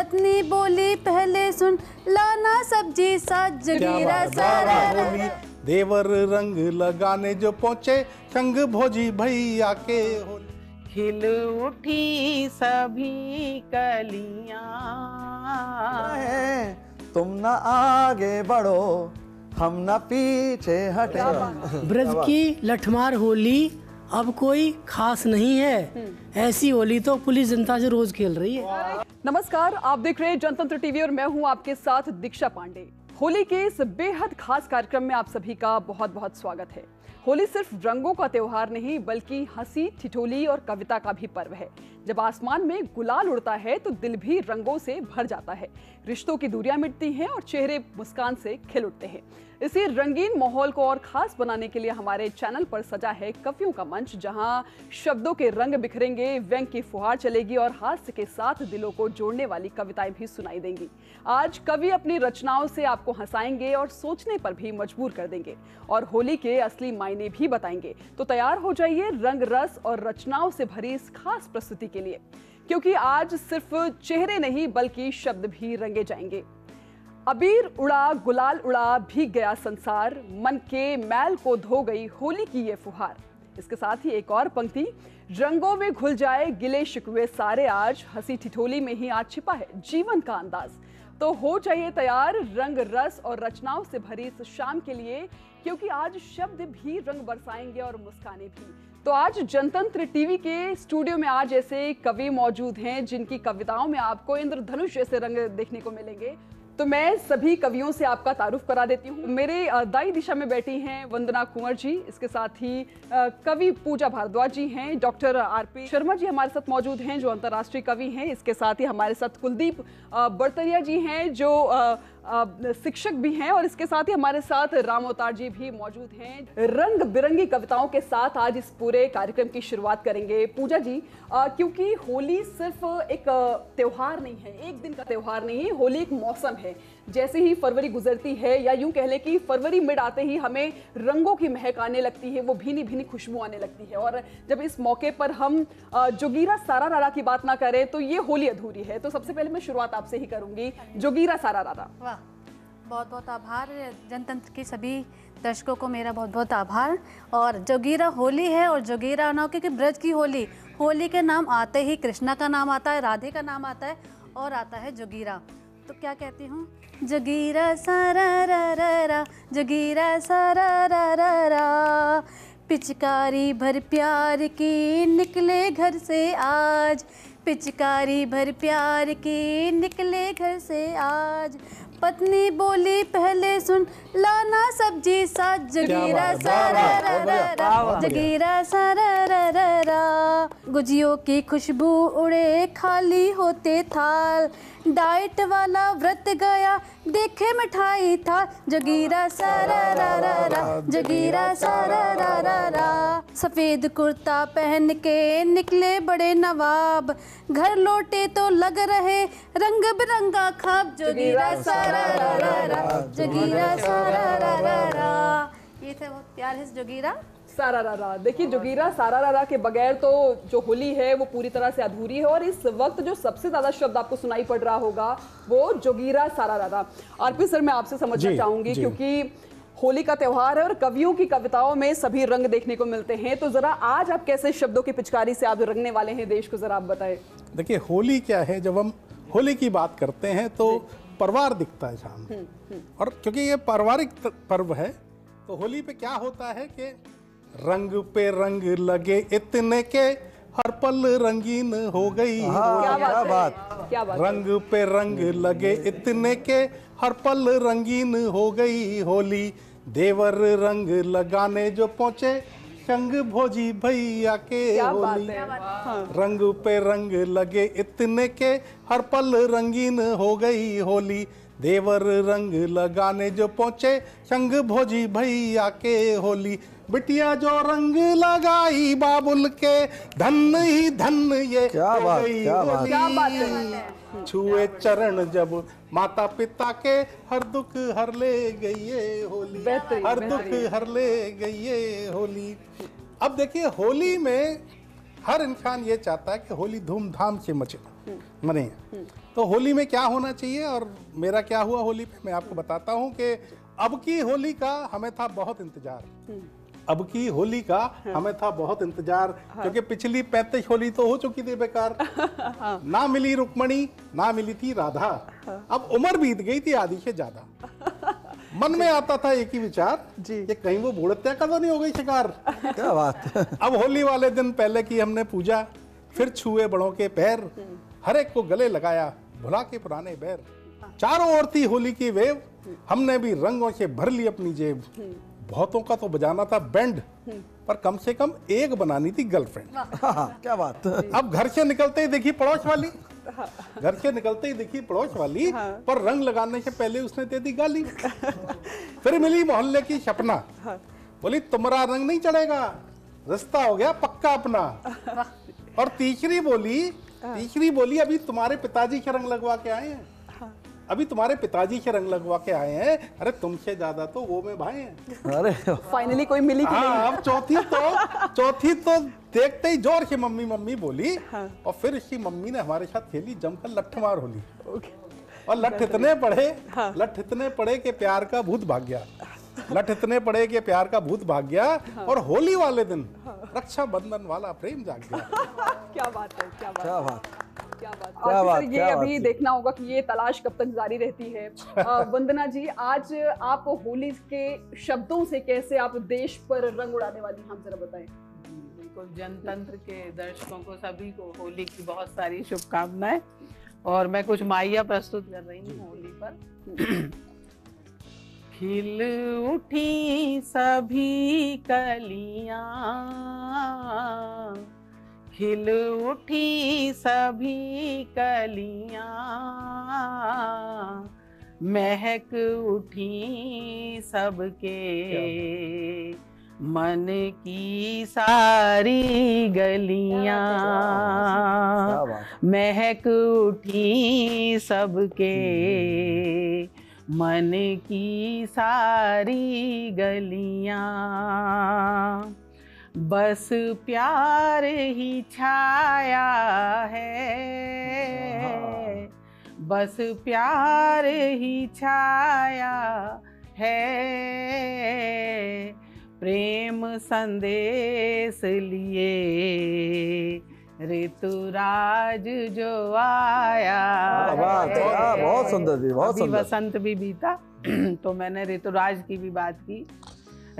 पत्नी बोली पहले सुन, लाना सब्जी साथ जगीरा सारा होली देवर रंग लगाने जो पहुंचे, संग भोजी भैया के होली। खिल उठी सभी कलियां, तुम ना आगे बढ़ो हम ना पीछे हटे। ब्रज की लठमार होली अब कोई खास नहीं है, ऐसी होली तो पुलिस जनता से रोज खेल रही है। नमस्कार, आप देख रहे हैं जनतंत्र टीवी और मैं हूं आपके साथ दीक्षा पांडे। होली के इस बेहद खास कार्यक्रम में आप सभी का बहुत बहुत स्वागत है। होली सिर्फ रंगों का त्योहार नहीं बल्कि हंसी, ठिठोली और कविता का भी पर्व है। जब आसमान में गुलाल उड़ता है तो दिल भी रंगों से भर जाता है, रिश्तों की दूरियां मिटती हैं और चेहरे मुस्कान से खिल उठते हैं। इसी रंगीन माहौल को और खास बनाने के लिए हमारे चैनल पर सजा है कवियों का मंच, जहां शब्दों के रंग बिखरेंगे, व्यंग की फुहार चलेगी और हास्य के साथ दिलों को जोड़ने वाली कविताएं भी सुनाई देंगी। आज कवि अपनी रचनाओं से आपको हंसाएंगे और सोचने पर भी मजबूर कर देंगे और होली के असली मायने भी बताएंगे। तो तैयार हो जाइए रंग, रस और रचनाओं से भरी इस खास प्रस्तुति के लिए, क्योंकि आज सिर्फ चेहरे नहीं बल्कि शब्द भी रंगे जाएंगे। अबीर उड़ा, गुलाल उड़ा, भीग गया संसार, मन के मैल को धो गई होली की ये फुहार। इसके साथ ही एक और पंक्ति, रंगों में घुल जाए गिले शिकवे सारे आज, हंसी ठिठोली में ही आज छिपा है जीवन का अंदाज। तो हो जाइए तैयार रंग, रस और रचनाओं से भरी इस शाम के लिए, क्योंकि आज शब्द भी रंग बरसाएंगे और मुस्काने भी। तो आज जनतंत्र टीवी के स्टूडियो में आज ऐसे कवि मौजूद हैं जिनकी कविताओं में आपको इंद्रधनुष जैसे रंग देखने को मिलेंगे। तो मैं सभी कवियों से आपका तारुफ करा देती हूँ। मेरे दाई दिशा में बैठी हैं वंदना कुंवर जी, इसके साथ ही कवि पूजा भारद्वाज जी हैं, डॉक्टर आरपी शर्मा जी हमारे साथ मौजूद हैं जो अंतर्राष्ट्रीय कवि हैं, इसके साथ ही हमारे साथ कुलदीप बड़तरिया जी हैं जो शिक्षक भी हैं, और इसके साथ ही हमारे साथ राम अवतार जी भी मौजूद हैं। रंग बिरंगी कविताओं के साथ आज इस पूरे कार्यक्रम की शुरुआत करेंगे पूजा जी, क्योंकि होली सिर्फ एक त्योहार नहीं है, एक दिन का त्योहार नहीं है, होली एक मौसम है। जैसे ही फरवरी गुजरती है, या यूं कह लें कि फरवरी मिड आते ही हमें रंगों की महक आने लगती है, वो भीनी भीनी खुशबू आने लगती है। और जब इस मौके पर हम जोगीरा सारा रारा की बात ना करें तो ये होली अधूरी है। तो सबसे पहले मैं शुरुआत आपसे ही करूंगी, जोगीरा सारा रारा। वाह, बहुत बहुत आभार जनतंत्र के सभी दर्शकों को, मेरा बहुत बहुत आभार। और जोगीरा होली है, और जोगीरा ना क्योंकि ब्रज की होली, होली के नाम आते ही कृष्णा का नाम आता है, राधे का नाम आता है और आता है जोगीरा। तो क्या कहती हूँ, जोगीरा सारा रा रा रा, जोगीरा सारा रा रा रा, पिचकारी भर प्यार की निकले घर से आज, पिचकारी भर प्यार की निकले घर से आज, पत्नी बोली पहले सुन, लाना सब्जी साथ जगीरा सारा रा रा रा, जगीरा सारा रा रा रा, गुजियों की खुशबू उड़े खाली होते थाल, डाइट वाला व्रत गया देखे मिठाई था, जगीरा सारा रा रा रा, जगीरा सारा रा रा रा, सफेद कुर्ता पहन के निकले बड़े नवाब, घर लौटे तो लग रहे रंग बिरंगा खाब, जगीरा सारा रा रा रा, जगीरा सारा रा रा रा। ये थे बहुत प्यारे से जोगीरा सारा रारा। देखिए, जोगीरा सारा रारा के बगैर तो जो होली है वो पूरी तरह से अधूरी है, और इस वक्त जो सबसे ज्यादा शब्द आपको सुनाई पड़ रहा होगा वो जोगीरा सारा रारा। आरपी सर, मैं आपसे समझना चाहूंगी, क्योंकि होली का त्योहार है और कवियों की कविताओं में सभी रंग देखने को मिलते हैं, तो जरा आज आप कैसे शब्दों की पिचकारी से आप रंगने वाले हैं देश को, जरा आप बताएं। देखिए, होली क्या है, जब हम होली की बात करते हैं तो परिवार दिखता है सामने, और क्योंकि ये पारिवारिक पर्व है तो होली पे क्या होता है कि रंग पे रंग लगे इतने के हर पल रंगीन हो गई। क्या बात, रंग पे रंग लगे इतने के हर पल रंगीन हो गई होली, देवर रंग लगाने जो पहुंचे, संग भोजी भैया के होली। रंग पे रंग लगे इतने के हर पल रंगीन हो गई होली, देवर रंग लगाने जो पहुंचे, संग भोजी भैया के होली। बिटिया जो रंग लगाई बाबुल के, धन ही धन ये क्या बात, क्या बात, क्या बात है। छुए चरण जब माता पिता के, हर दुख हर ले गई ये होली, हर दुख हर ले गई ये होली। अब देखिए, होली में हर इंसान ये चाहता है कि होली धूमधाम से मचे, मने हैं। तो होली में क्या होना चाहिए और मेरा क्या हुआ होली पे, मैं आपको बताता हूँ कि अब की होली का हमें था बहुत इंतजार। अब की होली का हमें था बहुत इंतजार, क्योंकि पिछली 35 होली तो हो चुकी थी बेकार। ना मिली रुक्मणी, ना मिली थी राधा, अब उम्र बीत गई थी आधी से ज्यादा। मन में आता था एक ही विचार कि कहीं वो भूड़त्या का तो नहीं हो गई शिकार। क्या बात। अब होली वाले दिन पहले की हमने पूजा, फिर छुए बड़ों के पैर, हर एक को गले लगाया भुला के पुराने बैर। चारों ओर थी होली की वेव, हमने भी रंगों से भर ली अपनी जेब। बहुतों का तो बजाना था बैंड, पर कम से कम एक बनानी थी गर्लफ्रेंड। क्या बात। अब घर से निकलते ही देखी पड़ोस वाली, घर से निकलते ही देखी पड़ोस वाली, पर रंग लगाने से पहले उसने दे दी गाली। फिर मिली मोहल्ले की सपना, बोली तुम्हारा रंग नहीं चढ़ेगा, रिश्ता हो गया पक्का अपना। और तीसरी बोली अभी तुम्हारे पिताजी के रंग लगवा के आए हैं, अभी तुम्हारे पिताजी के रंग लगवा के आए हैं, अरे तुमसे ज्यादा तो वो में भाई हैं। अरे फाइनली कोई मिली कि नहीं? हाँ, अब चौथी तो देखते ही जोर से मम्मी मम्मी बोली। और फिर इसकी मम्मी ने हमारे साथ खेली जमकर लट्ठमार होली। और लठ इतने पड़े कि प्यार का भूत भाग गया। लठ इतने पड़े कि प्यार का भूत भाग गया। और होली वाले दिन रक्षा बंधन वाला प्रेम जाग गया। क्या बात है, क्या बात, क्या बात। क्या बात। क्या और बात, फिर ये क्या अभी बात। देखना होगा कि ये तलाश कब तक जारी रहती है। वंदना जी, आज आप होली के शब्दों से कैसे आप देश पर रंग उड़ाने वाली हैं, हम जरा बताएं। बिल्कुल, जनतंत्र के दर्शकों को सभी को होली की बहुत सारी शुभकामनाएं। और मैं कुछ माइया प्रस्तुत कर रही हूँ होली पर। खिल उठी सभी कलियां, खिल उठी सभी कलियां, महक उठी सबके मन की सारी गलियां, क्या बात। महक उठी सबके मन की सारी गलियां, बस प्यार ही छाया है, बस प्यार ही छाया है, प्रेम संदेश लिए ऋतुराज जो आया है। बहुत सुंदर जी, बहुत अभी सुंदर। वसंत भी बीता तो मैंने ऋतुराज की भी बात की।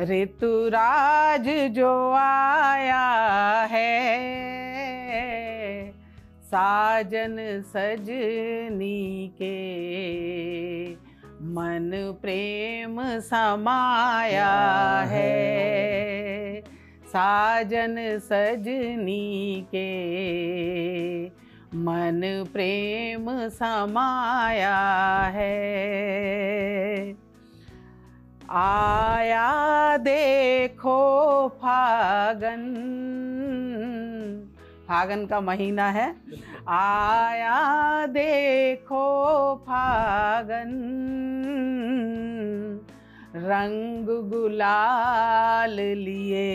ऋतुराज जो आया है, साजन सजनी के मन प्रेम समाया है, साजन सजनी के मन प्रेम समाया है। आया देखो फागन, फागन का महीना है। आया देखो फागन, रंग गुलाल लिए,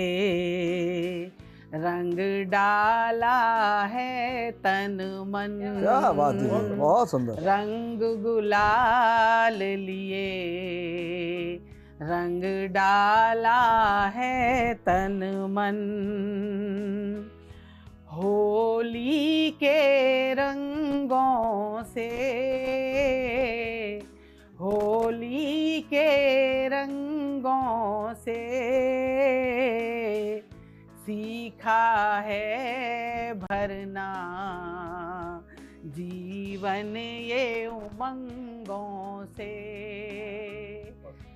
रंग डाला है तन मन। क्या बात है, बहुत सुंदर। रंग गुलाल लिए, रंग डाला है तन मन। होली के रंगों से, होली के रंगों से सीखा है भरना जीवन ये उमंगों से,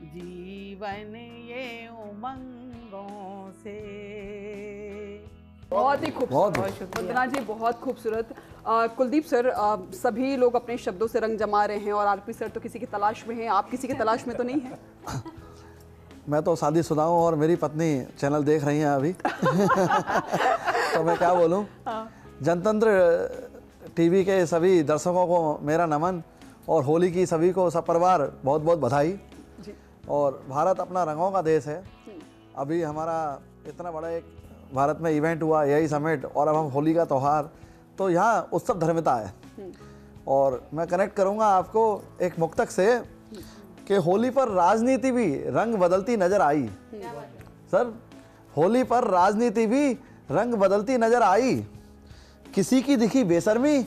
जीवन ये उमंगों से। बहुत ही खूबसूरत वंदना जी, बहुत खूबसूरत। कुलदीप सर, सभी लोग अपने शब्दों से रंग जमा रहे हैं और आरपी सर तो किसी की तलाश में हैं, आप किसी की तलाश में तो नहीं हैं? मैं तो शादीशुदा हूँ और मेरी पत्नी चैनल देख रही हैं अभी। तो मैं क्या बोलूँ। जनतंत्र टीवी के सभी दर्शकों को मेरा नमन और होली की सभी को सपरिवार बहुत बहुत बधाई। और भारत अपना रंगों का देश है। अभी हमारा इतना बड़ा एक भारत में इवेंट हुआ, यही समिट, और अब हम होली का त्यौहार तो यहाँ उत्सव धर्मिता है। और मैं कनेक्ट करूँगा आपको एक मुक्तक से कि होली पर राजनीति भी रंग बदलती नजर आई। सर, होली पर राजनीति भी रंग बदलती नजर आई, किसी की दिखी बेशर्मी,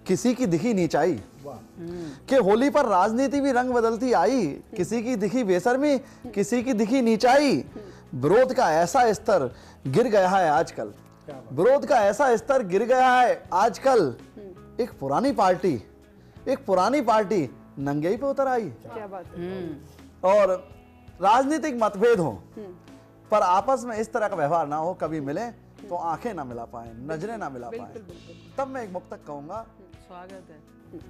किसी की दिखी नीचाई। कि होली पर राजनीति भी रंग बदलती आई, किसी की दिखी बेशर्मी, किसी की दिखी नीचाई। विरोध का ऐसा स्तर गिर गया है आजकल, विरोध का ऐसा स्तर गिर गया है आजकल। एक पुरानी पार्टी नंगेई पे उतर आई। क्या बात है। और राजनीतिक मतभेद हो पर आपस में इस तरह का व्यवहार ना हो, कभी मिले तो आंखें ना मिला पाए, नजरें ना मिला पाए। तब मैं एक मुक्तक कहूंगा, स्वागत है।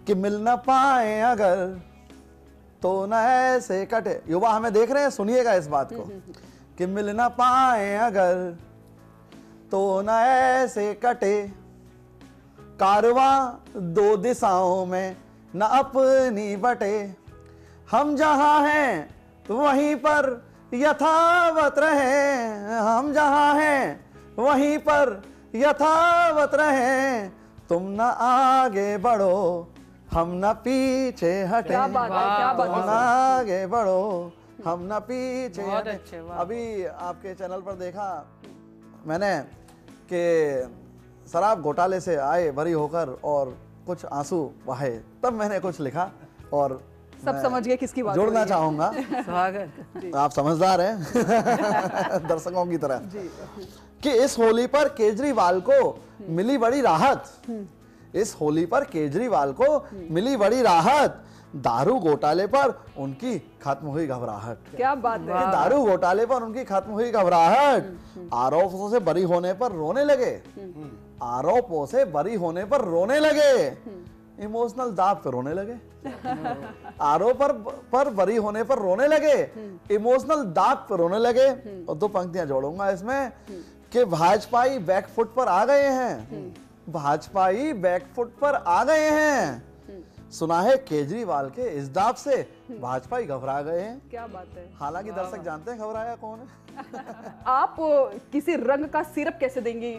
कि मिल ना पाए अगर तो न ऐसे कटे। युवा हमें देख रहे हैं, सुनिएगा इस बात को, कि मिल ना पाए अगर तो न ऐसे कटे, कारवां दो दिशाओं में न अपनी बटे। हम जहां हैं वहीं पर यथावत रहे, हम जहां हैं वहीं पर यथावत रहे। तुम न आगे बढ़ो, हम न पीछे हटे। क्या बात है, क्या बात तुम है। न आगे बढ़ो, हम न पीछे बहुत हटे। अच्छे, वाह। अभी आपके चैनल पर देखा मैंने कि शराब घोटाले से आए भरी होकर और कुछ आंसू बहे, तब मैंने कुछ लिखा और सब मैं समझ गए किसकी बात हो जोड़ना रही है। चाहूंगा। स्वागत। आप समझदार हैं दर्शकों की तरह, कि इस होली पर केजरीवाल को मिली बड़ी राहत। इस होली पर केजरीवाल को मिली बड़ी राहत, दारू घोटाले पर उनकी खत्म हुई घबराहट। क्या बात है। कि दारू घोटाले पर उनकी खत्म हुई घबराहट, आरोपों से बरी होने पर रोने लगे, आरोपों से बरी होने पर रोने लगे, इमोशनल दाब पे रोने लगे। आरोप पर बरी होने पर रोने लगे, इमोशनल दाब पे रोने लगे। और दो पंक्तियां जोड़ूंगा इसमें, कि भाजपाई बैकफुट पर आ गए हैं, भाजपाई बैकफुट पर आ गए हैं। सुना है केजरीवाल के इस दाब से भाजपाई घबरा गए हैं। क्या बात है। हालांकि दर्शक जानते हैं घबराया कौन है। आप किसी रंग का सिरप कैसे देंगी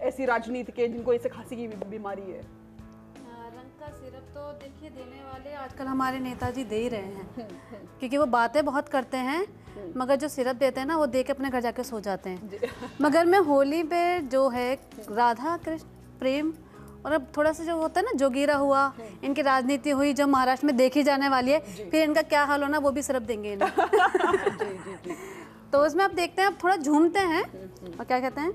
ऐसी राजनीति के जिनको ऐसे खांसी की बीमारी है? रंग का सिरप तो देखिए देने वाले आजकल हमारे नेताजी दे ही रहे हैं, क्योंकि वो बातें बहुत करते हैं मगर जो सिरप देते हैं ना वो दे के अपने घर जाके सो जाते हैं। मगर मैं होली पे जो है राधा कृष्ण प्रेम और अब थोड़ा सा जो होता है ना जोगीरा हुआ, इनकी राजनीति हुई जो महाराष्ट्र में देखी जाने वाली है, फिर इनका क्या हाल होना वो भी सिर्फ देंगे इन्हें। तो उसमें आप देखते हैं, आप थोड़ा झूमते हैं और क्या कहते हैं,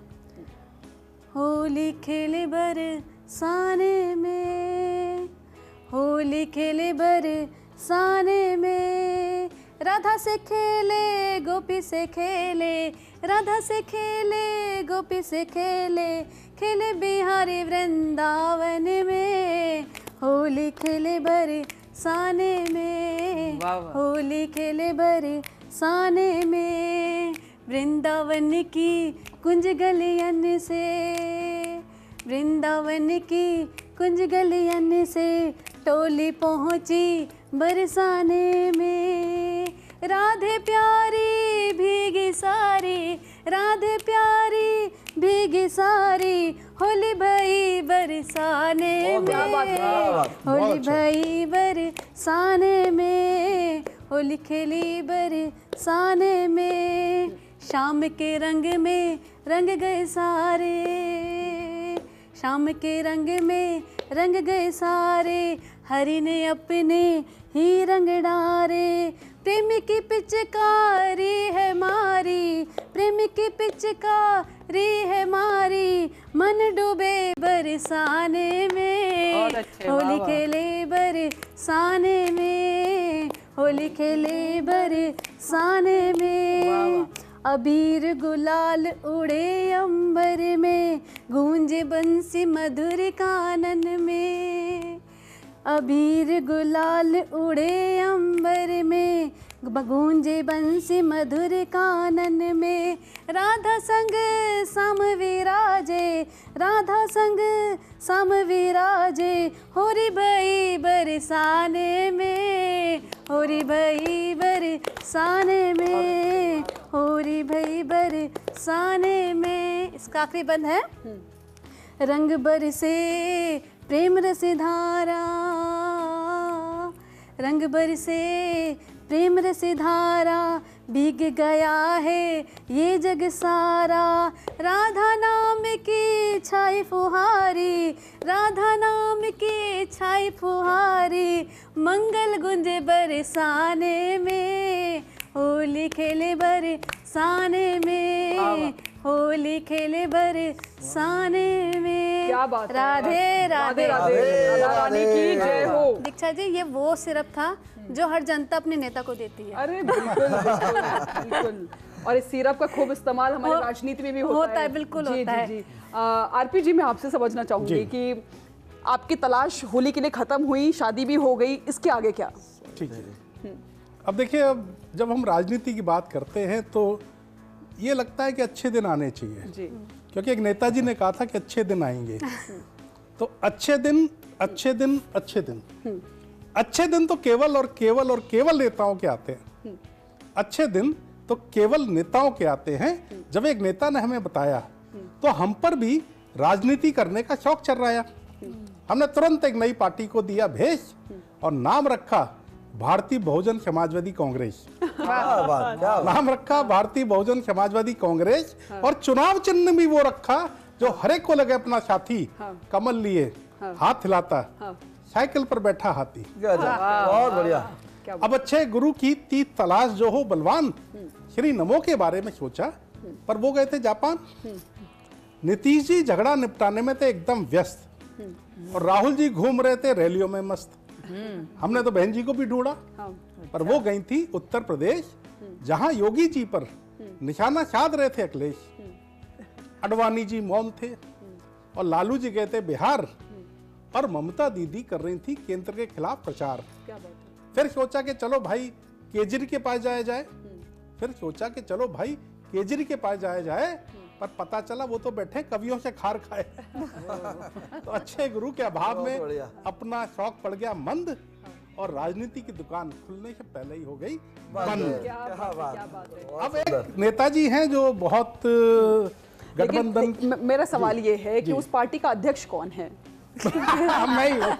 होली खेले बरसाने में, होली खेले बरसाने में, राधा से खेले गोपी से खेले, राधा से खेले गोपी से खेले, खेले बिहारी वृंदावन में, होली खेले बरसाने में, वाह, वाह। होली खेले बरसाने में, वृंदावन की कुंज गलियन से, वृंदावन की कुंज गलियन से, टोली पहुंची बरसाने में, राधे प्यारी भीगी सारी, राधे प्यारी भीगी सारी, होली भई बरसाने क्या बात है, क्या में, होली भई बरसाने में, होली खेली बरसाने में, शाम के रंग में रंग गए सारे, शाम के रंग में रंग गए सारे, हरि ने अपने ही रंग डारे, प्रेम की पिचकारी है मारी, प्रेम की पिचकारी है मारी, मन डूबे बरसाने में, बहुत अच्छे, वाह, होली वाह। खेले बरसाने में, होली खेले बरसाने में, अबीर गुलाल उड़े अंबर में, गूंजे बंसी मधुर कानन में, अबीर गुलाल उड़े अंबर में, गूंजे बंसी मधुर कानन में, राधा संग सम विराजे, राधा संग सम विराजे, होरी भई बरसाने में, होरी भई बरसाने में, होरी भई बरसाने में। इसका आखिरी बंद है, रंग बरसे प्रेम रस धारा, रंग बरसे प्रेम रस धारा, भीग गया है ये जग सारा। राधा नाम की छाई फुहारी, राधा नाम की छाई फुहारी, मंगल गुंजे बरसाने में, होली खेले बरसाने में, होली खेले बरसाने में। क्या बात है। राधे राधे राधे राधा रानी की जय हो। दीक्षा जी, ये वो सिरप था जो हर जनता अपने नेता को देती है। अरे बिल्कुल बिल्कुल बिल्कुल। और इस सिरप का खूब इस्तेमाल हमारी राजनीति में भी होता है। बिल्कुल जी, होता जी, है। जी। आरपी जी, मैं आपसे समझना चाहूंगी कि आपकी तलाश होली के लिए खत्म हुई, शादी भी हो गई, इसके आगे क्या? ठीक है। अब देखिए, अब जब हम राजनीति की बात करते हैं तो ये लगता है कि अच्छे दिन आने चाहिए जी। क्योंकि एक नेताजी ने कहा था कि अच्छे दिन आएंगे। तो अच्छे दिन अच्छे दिन अच्छे दिन, अच्छे दिन तो केवल और केवल और केवल नेताओं के आते हैं। अच्छे दिन तो केवल नेताओं के आते हैं। जब एक नेता ने हमें बताया तो हम पर भी राजनीति करने का शौक चल रहा है। हमने तुरंत एक नई पार्टी को दिया भेज और नाम रखा भारतीय बहुजन समाजवादी कांग्रेस। क्या बात, क्या बात। नाम रखा भारतीय बहुजन समाजवादी कांग्रेस और चुनाव चिन्ह भी वो रखा जो हर एक को लगे अपना साथी। कमल लिए, हाथ हिलाता, साइकिल पर बैठा हाथी। बहुत बढ़िया। अब अच्छे गुरु की तीस तलाश जो हो बलवान, श्री नमो के बारे में सोचा, पर वो गए थे जापान। नीतीश जी झगड़ा निपटाने में थे एकदम व्यस्त और राहुल जी घूम रहे थे रैलियों में मस्त। हमने तो बहन जी को भी ढूंढा, पर वो गई थी उत्तर प्रदेश, जहां योगी जी पर निशाना साध रहे थे अखिलेश। अडवाणी जी मौन थे और लालू जी गए थे बिहार और ममता दीदी कर रही थी केंद्र के खिलाफ प्रचार। फिर सोचा कि चलो भाई केजरी के पास जाया जाए, फिर सोचा कि चलो भाई केजरी के पास जाया जाए, पर पता चला वो तो बैठे कवियों से खार खाए। तो अच्छे गुरु के अभाव में अपना शौक पड़ गया मंद और राजनीति की दुकान खुलने से पहले ही हो गई बंद। क्या बात है। अब एक नेताजी हैं जो बहुत गठबंधन, लेकिन मेरा सवाल ये है कि उस पार्टी का अध्यक्ष कौन है? मैं ही हूं।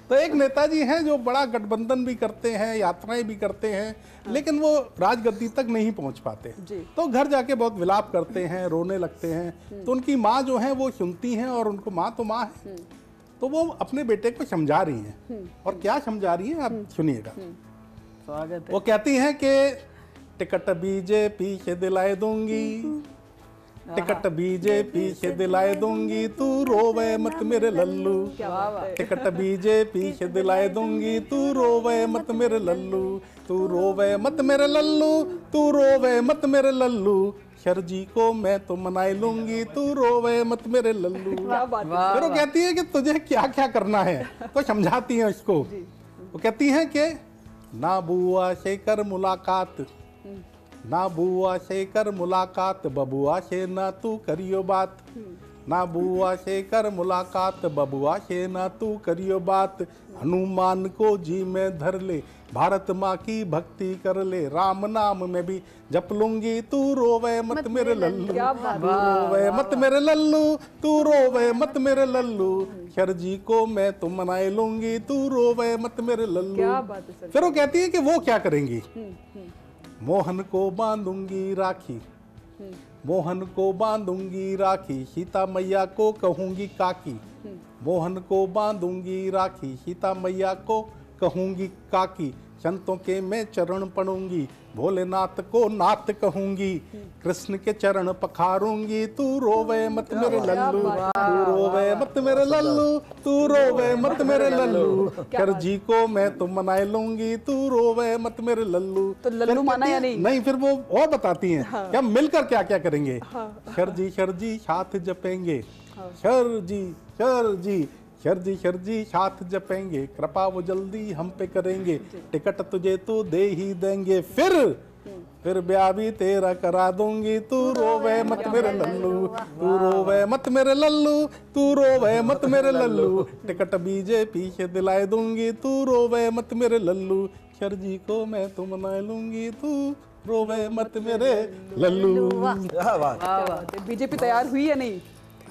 तो एक नेताजी हैं जो बड़ा गठबंधन भी करते हैं, यात्राएं भी करते हैं, लेकिन वो राजगद्दी तक नहीं पहुंच पाते। तो घर जाके बहुत विलाप करते हैं, रोने लगते हैं। तो उनकी माँ जो है वो सुनती हैं और उनको माँ तो माँ है, तो वो अपने बेटे को समझा रही हैं। और क्या समझा रही हैं आप सुनिएगा। स्वागत है। वो कहती हैं कि टिकट बीजेपी से दिलाए दूंगी, टिकट बीजेपी से दिलाए दूंगी, तू रोवे मत मेरे लल्लू। टिकट बीजेपी से दिलाए दूंगी, तू रोवे मत मेरे लल्लू, तू रोवे मत मेरे लल्लू, तू रोवे मत मेरे लल्लू, शर जी को मैं तो मनाई लूंगी, तू रोवे मत मेरे लल्लू। फिर वो कहती है कि तुझे क्या क्या करना है, तो समझाती है उसको। वो कहती है कि ना बुआ से कर मुलाकात, ना बुआ से कर मुलाकात, बबुआ से ना तू करियो बात। ना बुआ से कर मुलाकात, बबुआ से ना तू करियो बात। हनुमान को जी में धर ले, भारत माँ की भक्ति कर ले, राम नाम में भी जप लूंगी, तू रोवे मत मेरे लल्लू, तू रोवे मत मेरे लल्लू, तू रोवे मत मेरे लल्लू, शर जी को मैं तो मनाए लूंगी, तू रोवे मत मेरे लल्लू। फिर वो कहती है कि वो क्या करेंगी। मोहन को बांधूंगी राखी, मोहन को बांधूंगी राखी, सीता मैया को कहूंगी काकी। मोहन को बांधूंगी राखी, सीता मैया को कहूंगी काकी। संतों के मैं चरण पढ़ूंगी, भोलेनाथ को नाथ कहूंगी। कृष्ण के चरण पखारूंगी, तू रोवे मत मेरे लल्लू, तू रोवे मत मेरे लल्लू, तू रोवे मत मेरे लल्लू, कर जी को मैं तो मनाए लूंगी, तू रोवे मत मेरे लल्लू। तो लल्लू माना या नहीं? नहीं, फिर वो और बताती हैं कि हम मिलकर क्या क्या करेंगे। शर जी साथ जपेंगे, शर जी शर जी, शर जी साथ जपेंगे, कृपा वो जल्दी हम पे करेंगे, टिकट तुझे तो दे ही देंगे, फिर ब्याह भी तेरा करा दूंगी, तू रोवे मत मेरे लल्लू, तू रोवे मत मेरे लल्लू, तू रोवे मत मेरे लल्लू, टिकट बीजेपी से दिलाए दूंगी, तू रोवे मत मेरे लल्लू, शर जी को मैं तो मना लूंगी, तू रोवे मत मेरे लल्लू। क्या बात। बीजेपी तैयार हुई या नहीं?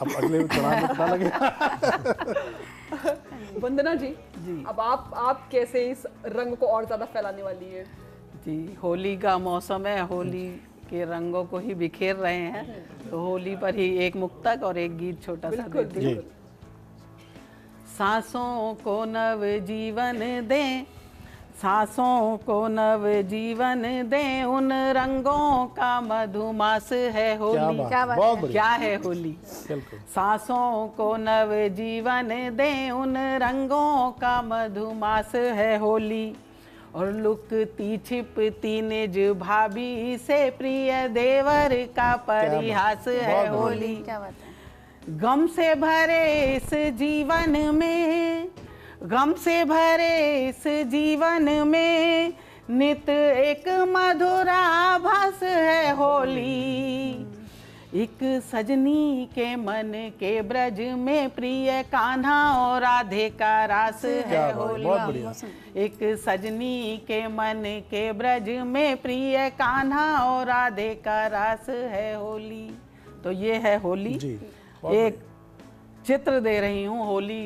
अब अगले चढ़ाव में पता लगेगा। वंदना जी, अब आप कैसे इस रंग को और ज्यादा फैलाने वाली है? जी, होली का मौसम है, होली के रंगों को ही बिखेर रहे हैं, तो होली पर ही एक मुक्तक और एक गीत छोटा सा बिल्कुल देते हैं। बिल्कुल। सांसों को नव जीवन दें, सांसों को नव जीवन दें, उन रंगों का मधुमास है होली। क्या बात, बहुत बढ़िया। क्या है होली? बिल्कुल। सांसों को नव जीवन दें, उन रंगों का मधुमास है होली। और लुकती छिपती निज भाभी से प्रिय देवर का परिहास है होली। क्या बात है। गम से भरे इस जीवन में, गम से भरे इस जीवन में, नित एक मधुराभास है होली। एक सजनी के मन के ब्रज में प्रिय कान्हा और राधे का रास है होली। बहुत बढ़िया। एक सजनी के मन के ब्रज में प्रिय कान्हा और राधे का रास है होली। तो ये है होली। जी, एक चित्र दे रही हूँ, होली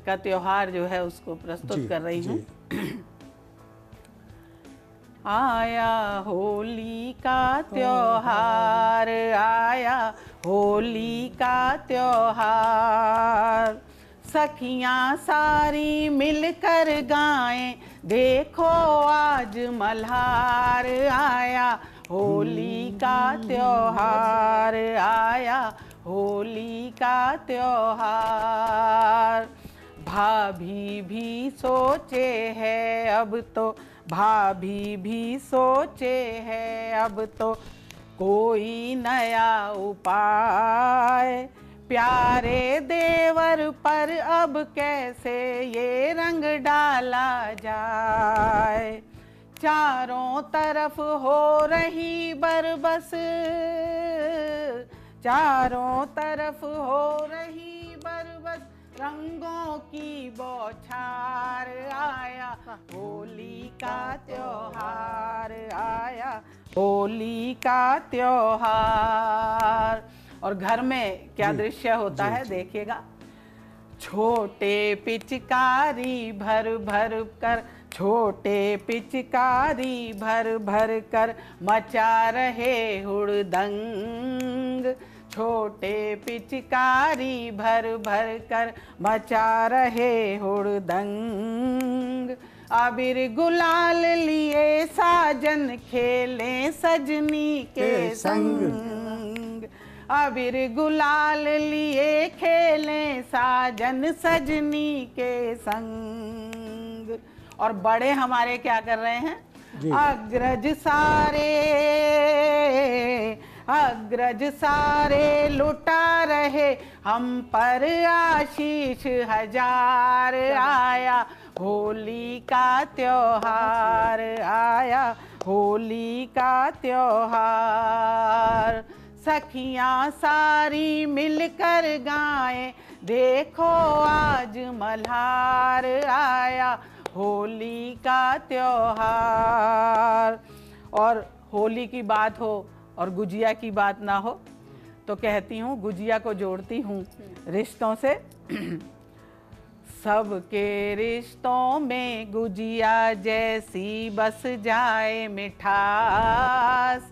का त्योहार जो है उसको प्रस्तुत कर रही हूँ। आया होली का त्योहार, आया होली का त्योहार, सखियां सारी मिलकर गाएं, देखो आज मल्हार। आया होली का त्योहार, आया होली का त्योहार। भाभी भी सोचे है अब तो, भाभी भी सोचे है अब तो, कोई नया उपाय। प्यारे देवर पर अब कैसे ये रंग डाला जाए। चारों तरफ हो रही बरबस, चारों तरफ हो रही बरबस, रंगों की बौछार। आया होली का त्योहार, आया होली का त्योहार। और घर में क्या दृश्य होता है देखिएगा। छोटे पिचकारी भर भर कर, छोटे पिचकारी भर भर कर, मचा रहे हुड़दंग। छोटे पिचकारी भर भर कर, मचा रहे हुड़दंग। अबीर गुलाल लिए साजन खेलें सजनी के संग। अबीर गुलाल लिए खेलें साजन सजनी के संग। और बड़े हमारे क्या कर रहे हैं? अग्रज सारे, अग्रज सारे लुटा रहे हम पर आशीष हजार। आया होली का त्योहार, आया होली का त्योहार। सखियां सारी मिलकर गाएं, देखो आज मल्हार। आया होली का त्योहार। और होली की बात हो और गुजिया की बात ना हो तो कहती हूँ, गुजिया को जोड़ती हूँ रिश्तों से। सबके रिश्तों में गुजिया जैसी बस जाए मिठास।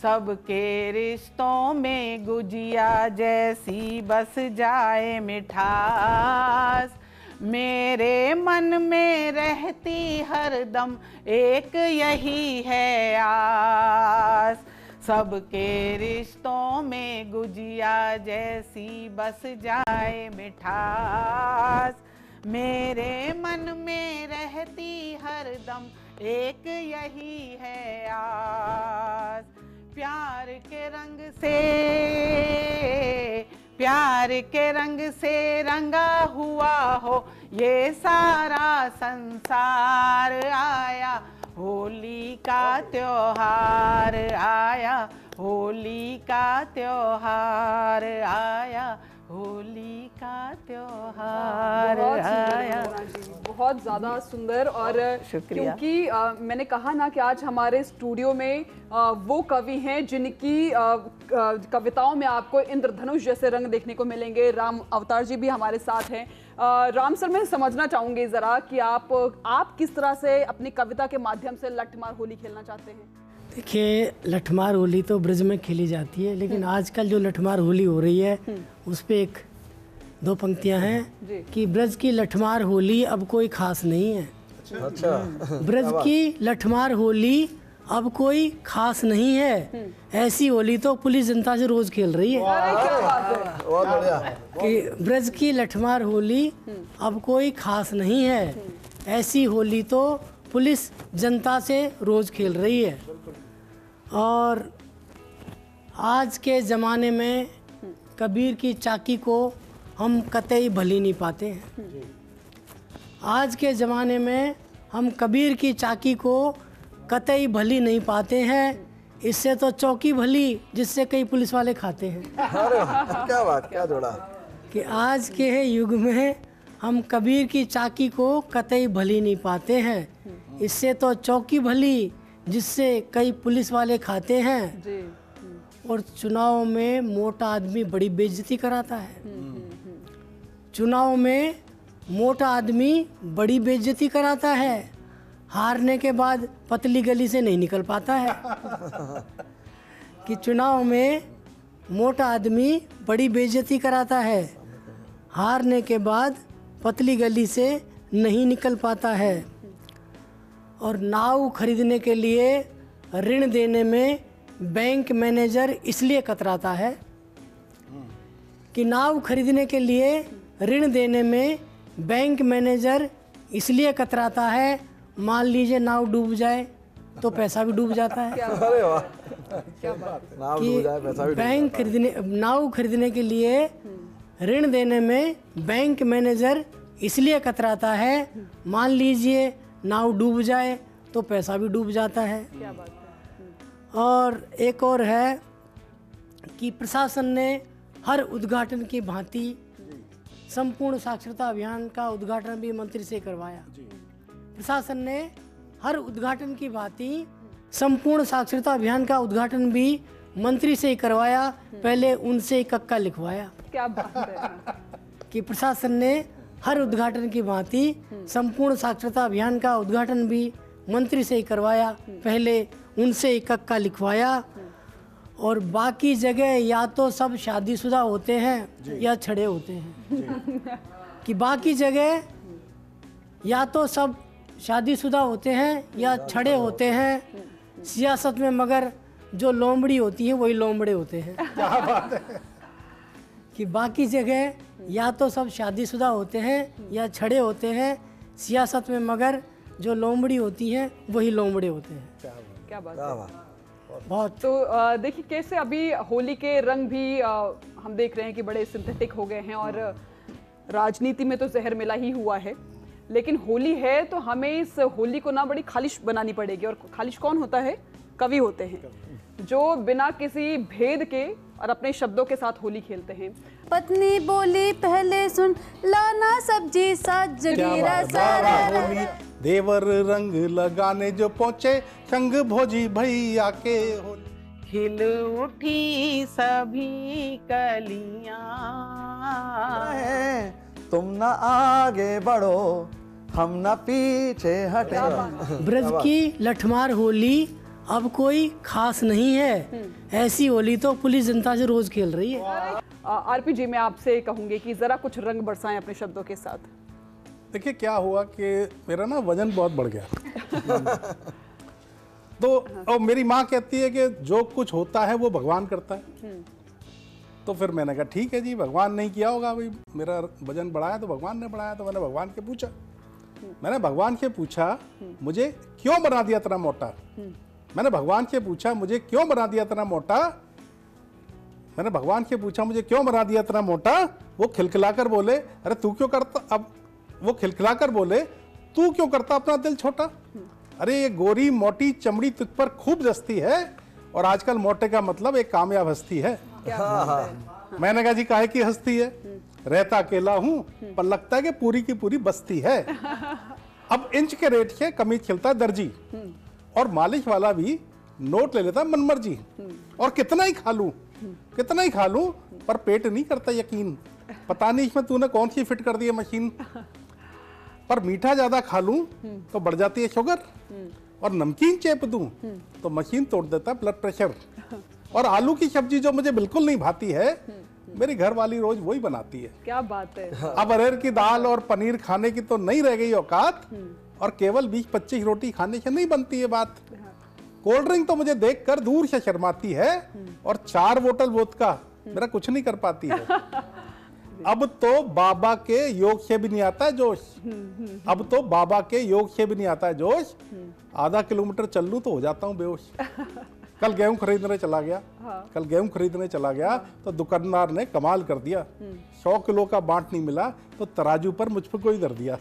सबके रिश्तों में गुजिया जैसी बस जाए मिठास। मेरे मन में रहती हरदम एक यही है आस। सबके रिश्तों में गुजिया जैसी बस जाए मिठास। मेरे मन में रहती हरदम एक यही है आस। प्यार के रंग से, प्यार के रंग से रंगा हुआ हो ये सारा संसार। आया होली का त्योहार, आया होली का त्योहार, आया होली का त्योहार बहुत सुंदर आया। वंदना जी, बहुत ज़्यादा सुंदर। और शुक्रिया। क्योंकि मैंने कहा ना कि आज हमारे स्टूडियो में वो कवि हैं जिनकी कविताओं में आपको इंद्रधनुष जैसे रंग देखने को मिलेंगे। राम अवतार जी भी हमारे साथ हैं। राम सर, मैं समझना चाहूँगी ज़रा कि आप किस तरह से अपनी कविता के माध्यम से लठमार होली खेलना चाहते हैं? देखिए, लठमार होली तो ब्रज में खेली जाती है, लेकिन आजकल जो लठमार होली हो रही है उस पे एक दो पंक्तियां हैं कि ब्रज की लठमार होली अब कोई खास नहीं है। अच्छा, ब्रज की लठमार होली अब कोई खास नहीं है, ऐसी होली तो पुलिस जनता से रोज खेल रही है। अरे क्या बात है! बहुत बढ़िया। कि ब्रज की लठमार होली अब कोई खास नहीं है, ऐसी होली तो पुलिस जनता से रोज खेल रही है। और आज के ज़माने में कबीर की चाकी को हम कतई भली नहीं पाते हैं। आज के ज़माने में हम कबीर की चाकी को कतई भली नहीं पाते हैं, इससे तो चौकी भली जिससे कई पुलिस वाले खाते हैं। अरे वाह, क्या बात, क्या जोड़ा। कि आज के युग में हम कबीर की चाकी को कतई भली नहीं पाते हैं, इससे तो चौकी भली जिससे कई पुलिस वाले खाते हैं। जी। और चुनाव में मोटा आदमी बड़ी बेइज्जती कराता है। चुनाव में मोटा आदमी बड़ी बेइज्जती कराता है, हारने के बाद पतली गली से नहीं निकल पाता है। कि चुनाव में मोटा आदमी बड़ी बेइज्जती कराता है, हारने के बाद पतली गली से नहीं निकल पाता है। और नाव खरीदने के लिए ऋण देने में बैंक मैनेजर इसलिए कतराता है कि नाव खरीदने के लिए ऋण देने में बैंक मैनेजर इसलिए कतराता है, मान लीजिए नाव डूब जाए तो पैसा भी डूब जाता है। अरे वाह, नाव डूब जाए पैसा भी कि नाव खरीदने के लिए ऋण देने में बैंक मैनेजर इसलिए कतराता है, मान लीजिए नाव डूब जाए तो पैसा भी डूब जाता है। क्या बात है! और एक और है कि प्रशासन ने हर उद्घाटन की भांति संपूर्ण साक्षरता अभियान का उद्घाटन भी मंत्री से करवाया। प्रशासन ने हर उद्घाटन की भांति संपूर्ण साक्षरता अभियान का उद्घाटन भी मंत्री से ही करवाया, पहले उनसे ही कक्का लिखवाया। क्या बात है! कि प्रशासन ने हर उद्घाटन की भांति संपूर्ण साक्षरता अभियान का उद्घाटन भी मंत्री से ही करवाया, पहले उनसे ही कक्का लिखवाया। और बाकी जगह या तो सब शादीशुदा होते हैं या छड़े होते हैं। कि बाकी जगह या तो सब शादीशुदा होते हैं या छड़े होते हैं सियासत में, मगर जो लोमड़ी होती है वही लोमड़े होते हैं। क्या बात है। कि बाकी जगह या तो सब शादीशुदा होते हैं या छड़े होते हैं सियासत में, मगर जो लोमड़ी होती है वही लोमड़े होते हैं। क्या बात क्या है! बात। बहुत। तो देखिए कैसे अभी होली के रंग भी हम देख रहे हैं कि बड़े सिंथेटिक हो गए हैं, और राजनीति में तो जहर मिला ही हुआ है, लेकिन होली है तो हमें इस होली को ना बड़ी खालिश बनानी पड़ेगी। और खालिश कौन होता है? कवि होते हैं, जो बिना किसी भेद के और अपने शब्दों के साथ होली खेलते हैं। पत्नी बोली पहले सुन, लाना सब्जी साथ जगीरा सारा होली देवर रंग लगाने जो पहुंचे, संग भोजी भैया के होली। खिल उठी सभी कलियां, तुम ना आगे बढ़ो, हम ना पीछे हटे। ब्रज की लठमार होली अब कोई खास नहीं है, ऐसी होली तो पुलिस जनता से रोज खेल रही है। आरपी जी, मैं आपसे कहूंगी कि जरा कुछ रंग बरसाएं अपने शब्दों के साथ। देखिए क्या हुआ कि मेरा ना वजन बहुत बढ़ गया। तो और मेरी माँ कहती है कि जो कुछ होता है वो भगवान करता है। तो फिर मैंने कहा ठीक है जी, भगवान नहीं किया होगा, भाई मेरा वजन बढ़ाया तो भगवान ने बढ़ाया। तो मैंने भगवान के पूछा, मुझे क्यों बना दिया इतना मोटा। मैंने भगवान से पूछा मुझे क्यों बना दिया इतना मोटा। मैंने भगवान से पूछा मुझे क्यों बना दिया इतना मोटा। वो खिलखिलाकर बोले, अरे तू क्यों करता, अब वो खिलखिलाकर बोले तू क्यों करता अपना दिल छोटा। अरे ये गोरी मोटी चमड़ी तुझ पर खूब जस्ती है, और आजकल मोटे का मतलब एक कामयाब हस्ती है। क्या बात है! मैंने कहा जी काहे की हस्ती है, रहता अकेला हूँ पर लगता है कि पूरी की पूरी बस्ती है। अब इंच के रेट से कमीज खिलता है दर्जी, और मालिश वाला भी नोट ले लेता है मनमर्जी, और कितना ही खा लूं, कितना ही खा लूं, पर पेट नहीं करता यकीन। पता नहीं इसमें तूने कौन सी फिट कर दी है मशीन। पर मीठा ज्यादा खा लूं तो बढ़ जाती है शुगर, और नमकीन चेप दूं तो मशीन तोड़ देता है ब्लड प्रेशर। और आलू की सब्जी जो मुझे बिल्कुल नहीं भाती है, मेरी घर वाली रोज वही बनाती है। क्या बात है। अब अरहर की दाल और पनीर खाने की तो नहीं रह गई औकात, और केवल 20-25 रोटी खाने से नहीं बनती है बात। कोल्ड ड्रिंक तो मुझे देखकर दूर से शर्माती है, और 4 बोतल वोदका मेरा कुछ नहीं कर पाती है। अब तो बाबा के योग से भी नहीं आता है जोश, अब तो बाबा के योग से भी नहीं आता है जोश। आधा किलोमीटर चल लूं तो हो जाता हूँ बेहोश। कल गेहूं खरीदने चला गया, कल गेहूं खरीदने चला गया तो दुकानदार ने कमाल कर दिया। 100 किलो का बांट नहीं मिला तो तराजू पर मुझ पर कोई धर दिया।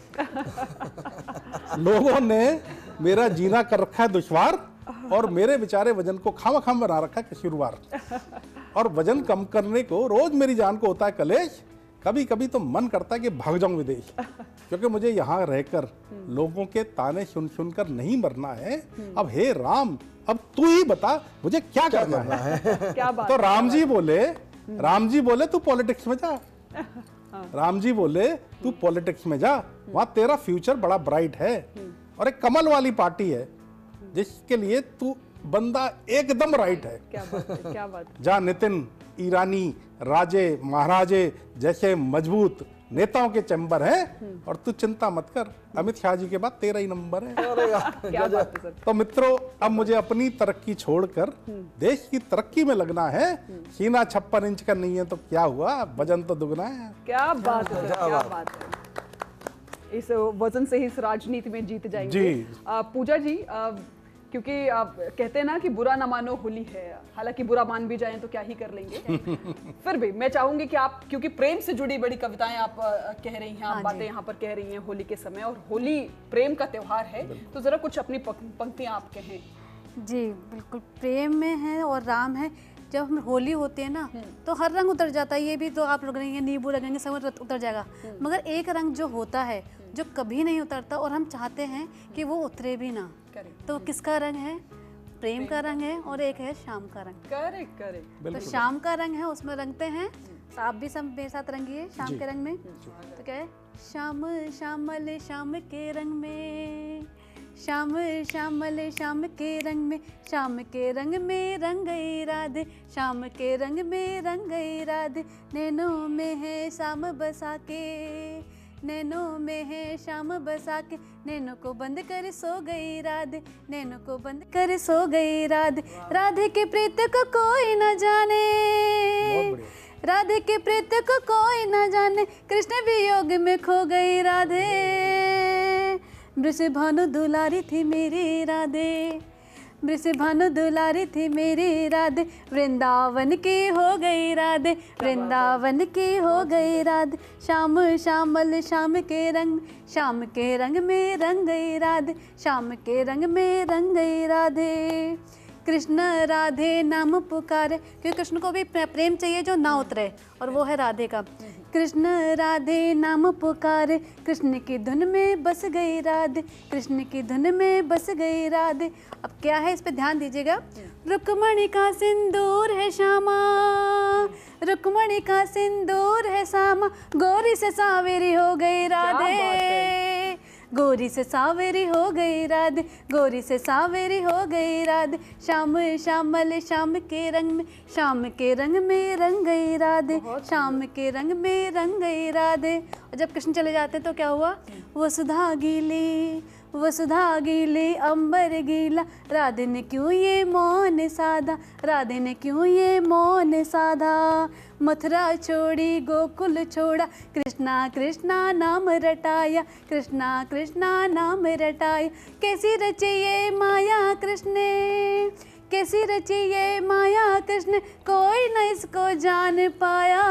लोगों ने मेरा जीना कर रखा है दुश्वार, और मेरे बेचारे वजन को खाम बना रखा है कसूरवार। और वजन कम करने को रोज मेरी जान को होता है कलेश। कभी कभी तो मन करता है कि भाग जाऊं विदेश, क्योंकि मुझे यहाँ रहकर लोगों के ताने सुन सुनकर नहीं मरना है। अब हे राम, अब तू ही बता मुझे क्या करना है। क्या बात तो राम जी बोले तू पॉलिटिक्स में जा, राम जी बोले तू पॉलिटिक्स में जा, वहां तेरा फ्यूचर बड़ा ब्राइट है। और एक कमल वाली पार्टी है जिसके लिए तू बंदा एकदम राइट है। क्या बात है, क्या बात है। जहाँ नितिन, ईरानी, राजे महाराजे जैसे मजबूत नेताओं के चैम्बर हैं, और तू चिंता मत कर, अमित शाह जी के बाद तेरा ही नंबर है। क्या बात है सर। तो मित्रों, अब मुझे अपनी तरक्की छोड़कर देश की तरक्की में लगना है। सीना 56 इंच का नहीं है तो क्या हुआ, वजन तो दुगना है। क्या बात है सर, क्या बात है। इस वजन से ही इस राजनीति में जीत जाएंगे जी। पूजा जी, क्योंकि आप कहते हैं ना कि बुरा ना मानो होली है, हालांकि बुरा मान भी जाएं तो क्या ही कर लेंगे। फिर भी मैं चाहूंगी कि आप, क्योंकि प्रेम से जुड़ी बड़ी कविताएं आप कह रही हैं, आप बातें यहाँ पर कह रही हैं होली के समय, और होली प्रेम का त्योहार है, तो जरा कुछ अपनी पंक्तियां आप कहें। जी बिल्कुल, प्रेम में है और राम है। जब हम होली होती है ना तो हर रंग उतर जाता है। ये भी तो आप लगेंगे, नींबू लगेंगे, सब उतर जाएगा, मगर एक रंग जो होता है जो कभी नहीं उतरता, और हम चाहते हैं कि वो उतरे भी ना। तो किसका रंग है? प्रेम का रंग है, और एक है शाम का रंग। Correct correct. तो शाम का रंग है, उसमें रंगते हैं। आप भी सब मेरे साथ रंगिए शाम के रंग में। तो क्या है? शाम श्यामल शाम के रंग में, श्याम श्यामल शाम के रंग में, शाम के रंग में रंग गई राधे, शाम के रंग में रंग गई राधे। नैनों में है शाम बसा के, नैनों में है शाम बसा के, नैनों को बंद कर सो गई राधे, नैनों को बंद कर सो गई राधे। राधे के प्रीत को कोई न जाने, राधे के प्रीत को कोई न जाने, कृष्ण वियोग में खो गई राधे। वृषभानु दुलारी थी मेरी राधे, वृषभानु दुलारी थी मेरी राधे, वृंदावन की हो गई राधे, वृंदावन की हो गई राधे। शाम श्यामल शाम के रंग, शाम के रंग में रंग गई राधे, शाम के रंग में रंग गई राधे। कृष्ण राधे नाम पुकारे, क्योंकि कृष्ण को भी प्रेम चाहिए जो ना उतरे, और वो है राधे का। कृष्ण राधे नाम पुकारे, कृष्ण की धुन में बस गई राधे, कृष्ण की धुन में बस गई राधे। अब क्या है, इस पे ध्यान दीजिएगा। रुक्मणी का सिंदूर है श्यामा, रुक्मणी का सिंदूर है श्यामा, गोरी से सावेरी हो गई राधे, गोरी से सावेरी हो गई राधे, गोरी से सावेरी हो गई राधे। शाम श्यामल शाम के रंग में, शाम के रंग में रंग गई राधे, शाम के रंग में रंग गई राधे। और जब कृष्ण चले जाते हैं तो क्या हुआ? वसुधा गीली, वसुधा गीली अंबर गीला, राधे ने क्यों ये मौन साधा, राधे ने क्यों ये मौन साधा। मथुरा छोड़ी गोकुल छोड़ा, कृष्णा कृष्णा नाम रटाया, कृष्णा कृष्णा नाम रटाया। कैसी रची ये माया कृष्ण ने, कैसी रची ये माया कृष्ण, कोई न इसको जान पाया।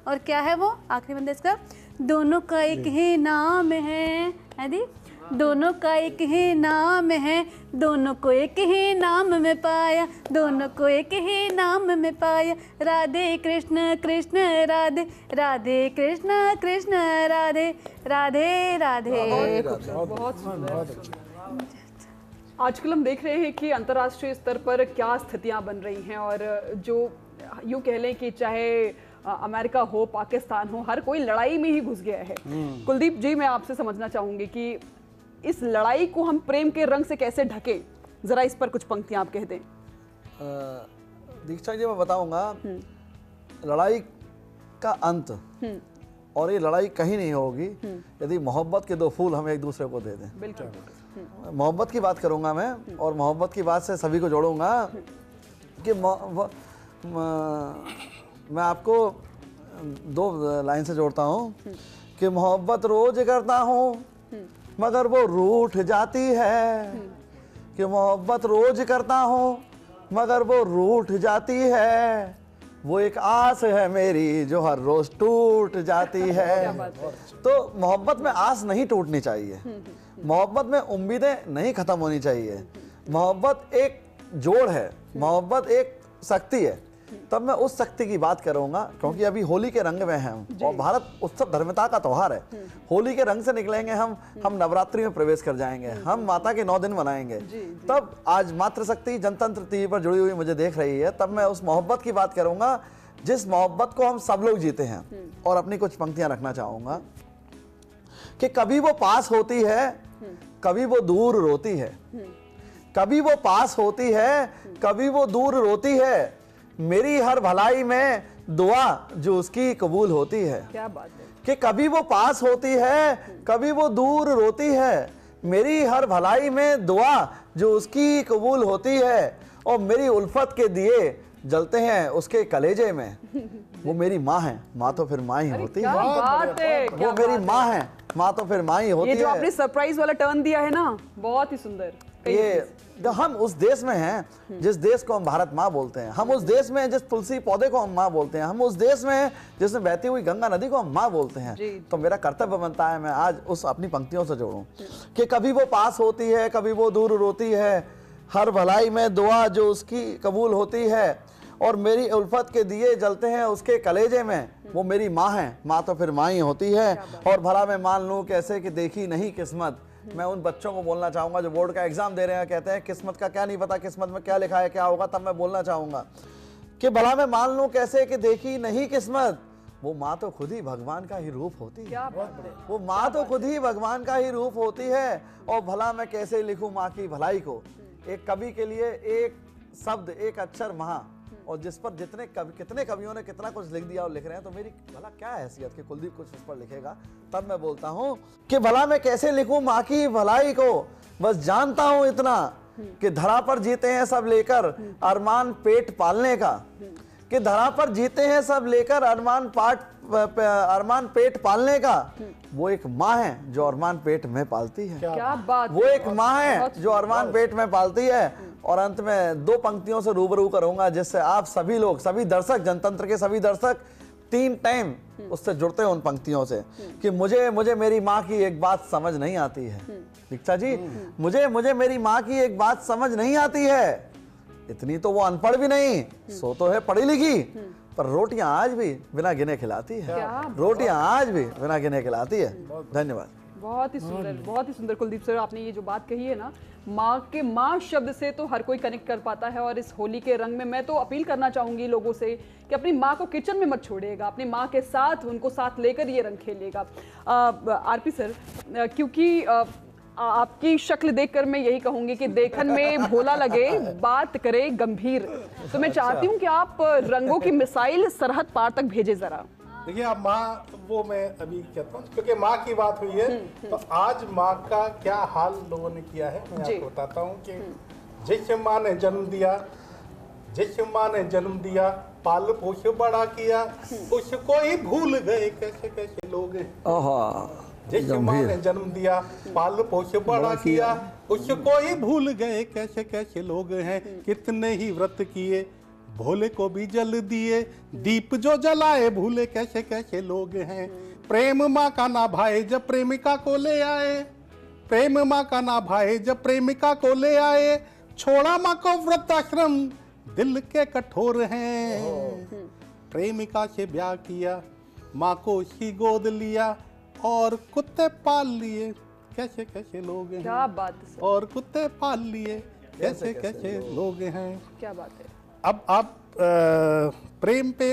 और क्या है वो आखिरी बंदे इसका? दोनों का एक ही नाम है दी, दोनों का एक ही नाम है, दोनों को एक ही नाम में पाया, दोनों को एक ही नाम में पाया। राधे कृष्ण कृष्ण राधे, राधे कृष्ण कृष्ण राधे, राधे राधे। बहुत सुंदर। आजकल हम देख रहे हैं कि अंतर्राष्ट्रीय स्तर पर क्या स्थितियां बन रही हैं, और जो यूं कह लें कि चाहे अमेरिका हो, पाकिस्तान हो, हर कोई लड़ाई में ही घुस गया है। कुलदीप जी, मैं आपसे समझना चाहूंगी कि इस लड़ाई को हम प्रेम के रंग से कैसे ढके, जरा इस पर कुछ पंक्तियां आप कह दें। दीक्षा जी, मैं बताऊंगा, लड़ाई का अंत और ये लड़ाई कहीं नहीं होगी यदि मोहब्बत के दो फूल हम एक दूसरे को दे दें। बिल्कुल। मोहब्बत की बात करूंगा मैं, और मोहब्बत की बात से सभी को जोड़ूंगा कि मैं आपको दो लाइन से जोड़ता हूँ कि मोहब्बत रोज करता हूँ मगर वो रूठ जाती है, कि मोहब्बत रोज करता हूँ मगर वो रूठ जाती है, वो एक आस है मेरी जो हर रोज टूट जाती है। तो मोहब्बत में आस नहीं टूटनी चाहिए, मोहब्बत में उम्मीदें नहीं खत्म होनी चाहिए। मोहब्बत एक जोड़ है, मोहब्बत एक शक्ति है। तब मैं उस शक्ति की बात करूंगा, क्योंकि अभी होली के रंग में हैं और भारत उत्सव धर्मिता का त्योहार है। होली के रंग से निकलेंगे हम नवरात्रि में प्रवेश कर जाएंगे, हम माता के 9 दिन मनाएंगे। तब आज मातृशक्ति जनतंत्र टीवी पर जुड़ी हुई मुझे देख रही है, तब मैं उस मोहब्बत की बात करूंगा जिस मोहब्बत को हम सब लोग जीते हैं। और अपनी कुछ पंक्तियां रखना चाहूंगा कि कभी वो पास होती है, कभी वो दूर रोती है, कभी वो पास होती है, कभी वो दूर रोती है, मेरी हर भलाई में दुआ जो उसकी कबूल होती है। क्या बात है। कि कभी वो पास होती है, कभी वो दूर रोती है, मेरी हर भलाई में दुआ जो उसकी कबूल होती है, और मेरी उल्फत के दिए जलते हैं उसके कलेजे में। वो मेरी माँ है, माँ तो फिर माँ ही होती है। क्या बात है, क्या वो मेरी माँ है, माँ तो फिर माँ ही होती ये है। जो आपने सरप्राइज वाला टर्न दिया है ना, बहुत ही सुंदर। ये जो हम उस देश में हैं जिस देश को हम भारत माँ बोलते हैं, हम उस देश में जिस तुलसी पौधे को हम माँ बोलते हैं, हम उस देश में जिसमें बहती हुई गंगा नदी को हम माँ बोलते हैं, तो मेरा कर्तव्य बनता है मैं आज उस अपनी पंक्तियों से जोड़ूं कि कभी वो पास होती है, कभी वो दूर रोती है, हर भलाई में दुआ जो उसकी कबूल होती है, और मेरी उल्फत के दिए जलते हैं उसके कलेजे में। वो मेरी माँ है, माँ तो फिर माँ ही होती है। और भला मैं मान लूँ कैसे कि देखी नहीं किस्मत। मैं उन बच्चों को बोलना चाहूंगा जो बोर्ड का एग्जाम दे रहे हैं, कहते हैं किस्मत का क्या नहीं पता, किस्मत में क्या लिखा है क्या होगा। तब मैं बोलना चाहूंगा कि भला मैं मान लूं कैसे कि देखी नहीं किस्मत, वो माँ तो खुद ही भगवान का ही रूप होती है। क्या बात है। वो माँ तो खुद ही भगवान का ही रूप होती है। और भला मैं कैसे लिखूं माँ की भलाई को। एक कवि के लिए एक शब्द, एक अक्षर महा, और जिस पर कितने कवियों ने कितना कुछ लिख दिया और लिख रहे हैं, तो मेरी भला क्या हैसियत कि कुलदीप कुछ उस पर लिखेगा। तब मैं बोलता हूँ कि भला मैं कैसे लिखूं माँ की भलाई को, बस जानता हूँ इतना कि धरा पर जीते हैं सब लेकर अरमान पेट पालने का, कि धरा पर जीते हैं सब लेकर अरमान पेट पालने का। वो एक माँ है जो अरमान पेट में पालती है। क्या बात। वो एक माँ है जो अरमान पेट में पालती है। और अंत में 2 पंक्तियों से रूबरू करूंगा जिससे आप सभी लोग, सभी दर्शक, जनतंत्र के सभी दर्शक 3 टाइम उससे जुड़ते हैं उन पंक्तियों से कि मुझे मेरी माँ की एक बात समझ नहीं आती है। दीक्षा जी, मुझे मेरी माँ की एक बात समझ नहीं आती है। इतनी तो वो अनपढ़ भी नहीं, सो तो है पढ़ी लिखी, पर रोटियां आज भी बिना गिने खिलाती है। रोटियां आज भी बिना गिने खिलाती है। धन्यवाद। बहुत ही सुंदर, बहुत ही सुंदर कुलदीप सर, आपने ये जो बात कही है ना, माँ शब्द से तो हर कोई कनेक्ट कर पाता है। और इस होली के रंग में मैं तो अपील करना चाहूंगी लोगों से कि अपनी माँ को किचन में मत छोड़िएगा, अपनी माँ के साथ, उनको साथ लेकर ये रंग खेलिएगा। आरपी सर, क्योंकि आपकी शक्ल देखकर मैं यही कहूंगी कि देखन में भोला लगे, बात करे गंभीर। तो मैं चाहती हूँ कि आप रंगों की मिसाइल सरहद पार तक भेजे जरा। देखिए, आप माँ, वो मैं अभी कहता हूँ क्योंकि माँ की बात हुई है, तो आज माँ का क्या हाल लोगों ने किया है मैं आपको बताता हूँ कि जिस माँ ने जन्म दिया, जिस माँ ने जन्म दिया, पाल पोष बड़ा किया, उसको ही भूल गए कैसे कैसे लोग हैं। जिस माँ ने जन्म दिया, पाल पोष बड़ा किया, उसको ही भूल गए कैसे कैसे लोग हैं। कितने ही व्रत किए, भोले को भी जल दिए, दीप जो जलाए भूले कैसे कैसे लोग हैं। प्रेम माँ का ना भाए जब प्रेमिका को ले आए, प्रेम माँ का ना भाए, जब प्रेमिका को ले आए, छोड़ा माँ को वृद्धाश्रम, दिल के कठोर हैं। प्रेमिका से ब्याह किया, माँ को उसकी गोद लिया, और कुत्ते पाल लिए, कैसे कैसे लोग हैं। क्या बात है सर, और कुत्ते पाल लिए, कैसे कैसे लोग हैं। क्या बात है। अब आप प्रेम पे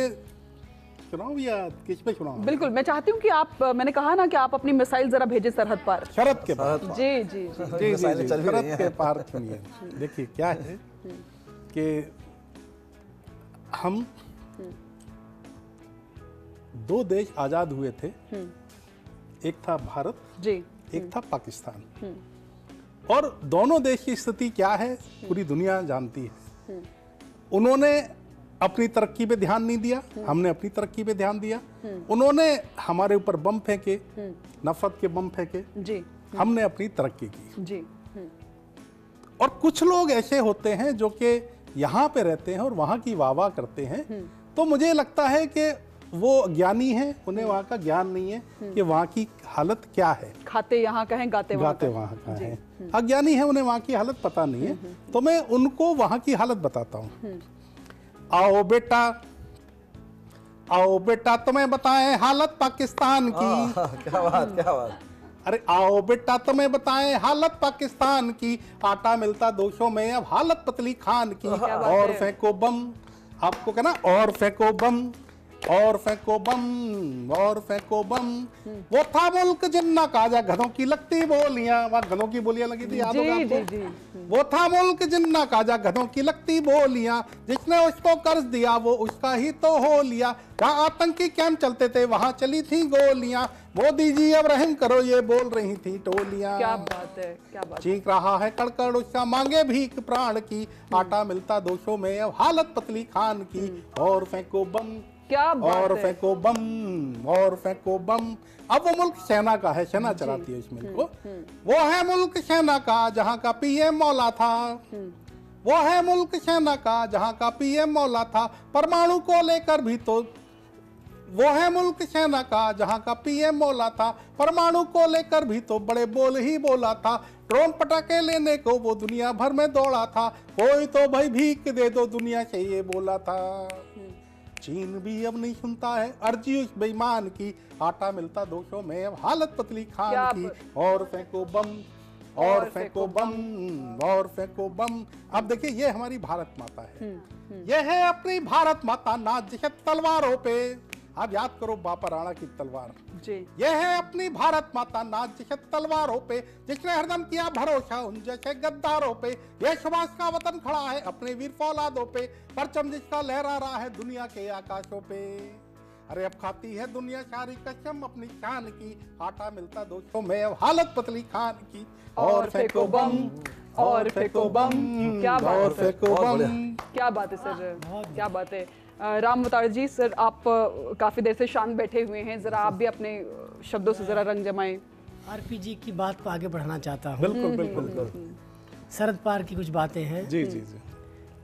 सुनाओ या किस पे सुनाओ? बिल्कुल, मैं चाहती हूँ कि आप, मैंने कहा ना कि आप अपनी मिसाइल जरा भेजें सरहद पार। शरद के पार। जी जी जी। जी जी मिसाइलें जी, चल भी रही शरद के पार सुनिए। देखिए क्या है कि हम दो देश आजाद हुए थे, एक था भारत, जी एक था पाकिस्तान, और दोनों देश की स्थिति क्या है पूरी दुनिया जानती है। उन्होंने अपनी तरक्की पे ध्यान नहीं दिया, हमने अपनी तरक्की पे ध्यान दिया। उन्होंने हमारे ऊपर बम फेंके, नफरत के बम फेंके, जी हमने अपनी तरक्की की। जी। और कुछ लोग ऐसे होते हैं जो कि यहाँ पे रहते हैं और वहाँ की वाह वाह करते हैं, तो मुझे लगता है कि वो ज्ञानी हैं, उन्हें वहाँ का ज्ञान नहीं है कि वहाँ की हालत क्या है। खाते यहाँ का है, गाते वहाँ गाते का। वहाँ का है। अज्ञानी है, उन्हें वहाँ की हालत पता नहीं है, तो मैं उनको वहाँ की हालत बताता हूँ। आओ बेटा, आओ बेटा तुम्हें बताएं हालत पाकिस्तान की। क्या बात, क्या बात। अरे आओ बेटा तुम्हें बताएं हालत पाकिस्तान की, आटा मिलता 200 में, अब हालत पतली खान की। क्या बात और है। फेंको बम, आपको कहना और फेंको बम, और फेंको बम, और फेंको बम। वो था मुल्क जिन्ना काजा, गधों की लगती बोलियां, वहाँ गधों की बोलियां लगी थी, याद होगा जी आपको? जी जी। वो था मुल्क जिन्ना काजा, गधों की लगती बोलियां, जिसने उसको कर्ज दिया वो उसका ही तो हो लिया। जहाँ आतंकी कैंप चलते थे वहां चली थी गोलियां, मोदी जी अब रहम करो ये बोल रही थी टोलियां। क्या बात है, क्या बात है। चीख रहा है कड़कड़ उसका, मांगे भीख प्राण की, आटा मिलता 200 में, अब हालत पतली खान की। और फेंको बम, क्या बात और है। फेंको बम, और फेंको बम। अब वो मुल्क सेना का है, सेना चलाती है इस मुल्क को। वो है मुल्क सेना का जहाँ का पीएम मौला था, वो है मुल्क सेना का जहाँ का पीएम मौला था, परमाणु को लेकर भी तो, वो है मुल्क सेना का जहाँ का पीएम मौला था, परमाणु को लेकर भी तो बड़े बोल ही बोला था। ड्रोन पटाखे लेने को वो दुनिया भर में दौड़ा था, कोई तो भाई भीख दे दो दुनिया से ये बोला था। चीन भी अब नहीं सुनता है अर्जी उस बेईमान की, आटा मिलता 200 में, अब हालत पतली खान क्या की। और फेंको बम, और फेंको बम, और फेंको बम। अब देखिए ये हमारी भारत माता है, ये है अपनी भारत माता, नाच जैसे तलवारों पे। आप याद करो बापा राणा की तलवार, जी। यह है अपनी भारत माता, नाच जैसे तलवारों पे, जिसने हरदम किया भरोसा उन जैसे गद्दारों पे। यह सुभाष का वतन खड़ा है अपने वीर फौलादों पे, परचम जिसका लहरा रहा है दुनिया के आकाशों पे। अरे अब खाती है दुनिया सारी कसम अपनी शान की, आटा मिलता 200 में, अब हालत पतली खान की। और फेंको बम, और फेंको बम, क्या बात और है। फेंको बहुत बम। क्या बात है सर, क्या बात है। राम अवतार जी, सर आप काफी देर से शांत बैठे हुए हैं, जरा आप भी अपने शब्दों से जरा रंग जमाएं। आरपीजी की बात को आगे बढ़ाना चाहता हूँ। बिल्कुल बिल्कुल। शरद पार की कुछ बातें हैं जी जी जी,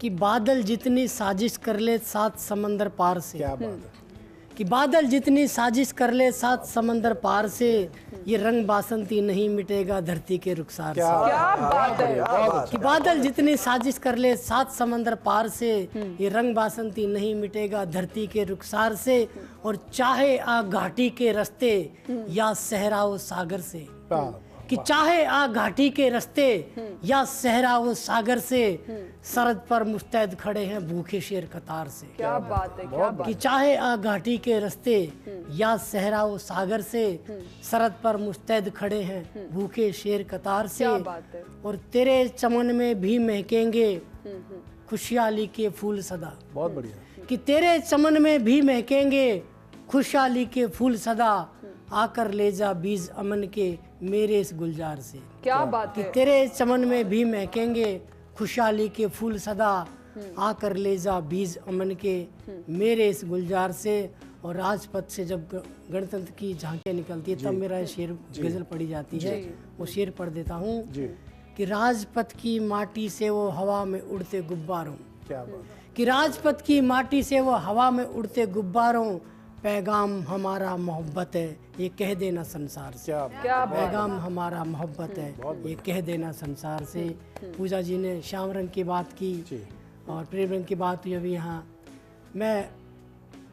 कि बादल जितनी साजिश कर ले 7 समंदर पार से, क्या बात है। कि बादल जितनी साजिश कर ले 7 समंदर पार से, ये रंग बासंती नहीं मिटेगा धरती के रुखसार से। क्या बात है। कि बादल जितनी साजिश कर ले 7 समंदर पार से, ये रंग बासंती नहीं मिटेगा धरती के रुखसार से। और चाहे आ घाटी के रास्ते या सहराओ सागर से, कि चाहे आ घाटी के रास्ते या सहराओ सागर से, सरहद पर मुस्तैद खड़े हैं भूखे शेर कतार से। क्या बात है, क्या बात कि चाहे आ घाटी के रास्ते या सहराओ सागर से, सरहद पर मुस्तैद खड़े हैं भूखे शेर कतार से। क्या बात है। और तेरे चमन में भी महकेंगे खुशहाली के फूल सदा, बहुत बढ़िया। कि तेरे चमन में भी महकेंगे खुशहाली के फूल सदा, आकर ले जा बीज अमन के मेरे इस गुलजार से। क्या बात कि है। तेरे चमन में भी महकेंगे खुशहाली के फूल सदा, आकर ले जा बीज अमन के मेरे इस गुलजार से। और राजपथ से जब गणतंत्र की झांकियाँ निकलती है तब मेरा शेर गजल पढ़ी जाती है, वो शेर पढ़ देता हूँ कि राजपथ की माटी से वो हवा में उड़ते गुब्बारों, क्या बात है। कि राजपथ की माटी से वो हवा में उड़ते गुब्बारों, पैगाम हमारा मोहब्बत है, ये कह देना संसार से। क्या पैगाम हमारा मोहब्बत है, ये कह देना संसार से। पूजा जी ने श्याम रंग की बात की और प्रेम रंग की बात हुई अभी यहाँ। मैं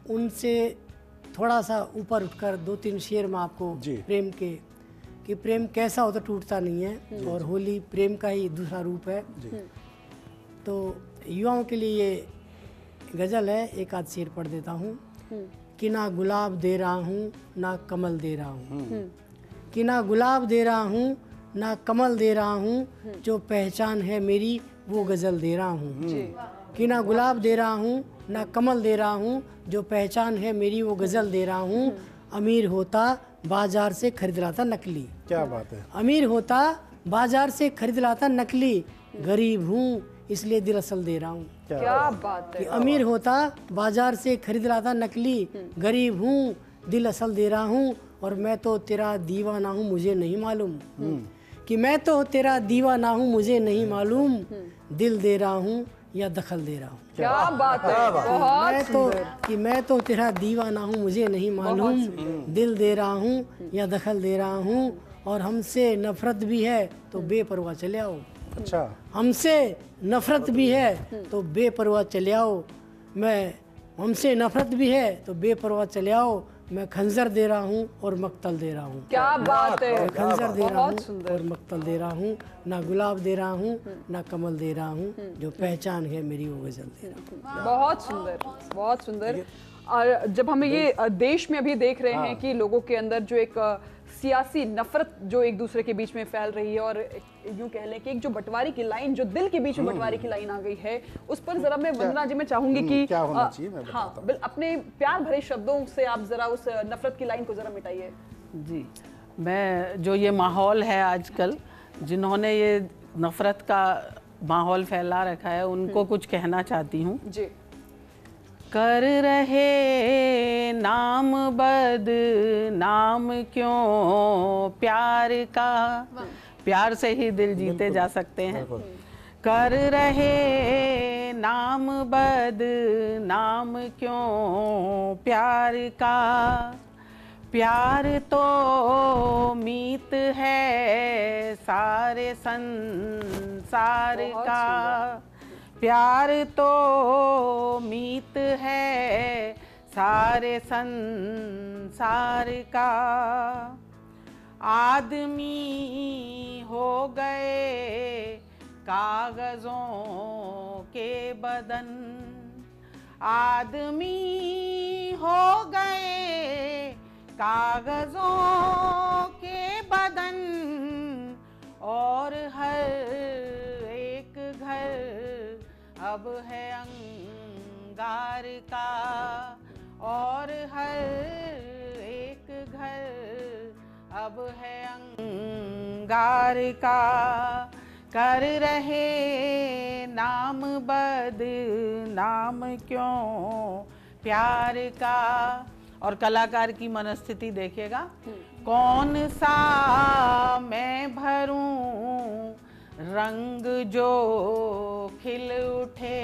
उनसे थोड़ा सा ऊपर उठकर 2-3 शेर में आपको प्रेम के, कि प्रेम कैसा होता टूटता नहीं है, और होली प्रेम का ही दूसरा रूप है। तो युवाओं के लिए ये गज़ल है, एक आध शेर पढ़ देता हूँ। कि ना गुलाब दे रहा हूँ ना कमल दे रहा हूँ, कि ना गुलाब दे रहा हूँ ना कमल दे रहा हूँ, जो पहचान है मेरी वो गज़ल दे रहा हूँ। कि ना गुलाब दे रहा हूँ ना कमल दे रहा हूँ, जो पहचान है मेरी वो गज़ल दे रहा हूँ। अमीर होता बाजार से खरीद लाता नकली। क्या बात है। अमीर होता बाजार से खरीद लाता नकली, गरीब हूँ इसलिए दिल असल दे रहा हूँ। क्या बात है। कि अमीर होता बाजार से खरीद लाता नकली, गरीब हूँ दिल असल दे रहा हूँ, और मैं तो तेरा दीवाना हूँ मुझे नहीं मालूम। कि मैं तो तेरा दीवाना हूँ मुझे नहीं मालूम, दिल दे रहा हूँ या दखल दे रहा हूँ। क्या बात है, बहुत मैं तो कि मैं तो तेरा दीवाना हूँ मुझे नहीं मालूम, दिल दे रहा हूँ या दखल दे रहा हूँ, और हमसे नफरत भी है तो बेपरवाह चले आओ। अच्छा। हमसे नफरत भी है तो बेपरवाह चले आओ। मैं हमसे नफरत भी है तो बेपरवाह चले आओ। मैं खंजर दे रहा हूँ और मक्तल दे रहा हूँ। क्या बात है, मैं खंजर दे रहा बहुत हूँ सुंदर। और मक्तल दे रहा हूँ, ना गुलाब दे रहा हूँ ना कमल दे रहा हूँ, जो पहचान है मेरी वो गजल दे रहा हूँ। बहुत सुंदर, बहुत सुंदर। और जब हमें ये देश में अभी देख रहे हैं कि लोगों के अंदर जो एक सियासी नफरत जो एक दूसरे के बीच में फैल रही है, और यूं कह लें कि एक जो बंटवारे की लाइन, जो दिल के बीच में बंटवारे की लाइन आ गई है, उस पर जरा मैं वंदना जी मैं चाहूंगी कि क्या होना चाहिए मैं हाँ, अपने प्यार भरे शब्दों से आप जरा उस नफरत की लाइन को जरा मिटाइए। जी, मैं जो ये माहौल है आजकल, जिन्होंने ये नफरत का माहौल फैला रखा है, उनको कुछ कहना चाहती हूँ। जी। कर रहे नाम बद नाम क्यों प्यार का, प्यार से ही दिल जीते जा सकते हैं। कर रहे नाम बद नाम क्यों प्यार का, प्यार तो मीत है सारे संसार का, प्यार तो मीत है सारे संसार का। आदमी हो गए कागजों के बदन, आदमी हो गए कागजों के बदन, और हर एक घर अब है अंगार का, और हर एक घर अब है अंगार का। कर रहे नाम बद नाम क्यों प्यार का। और कलाकार की मनस्थिति देखिएगा, कौन सा मैं भरूं रंग जो खिल उठे,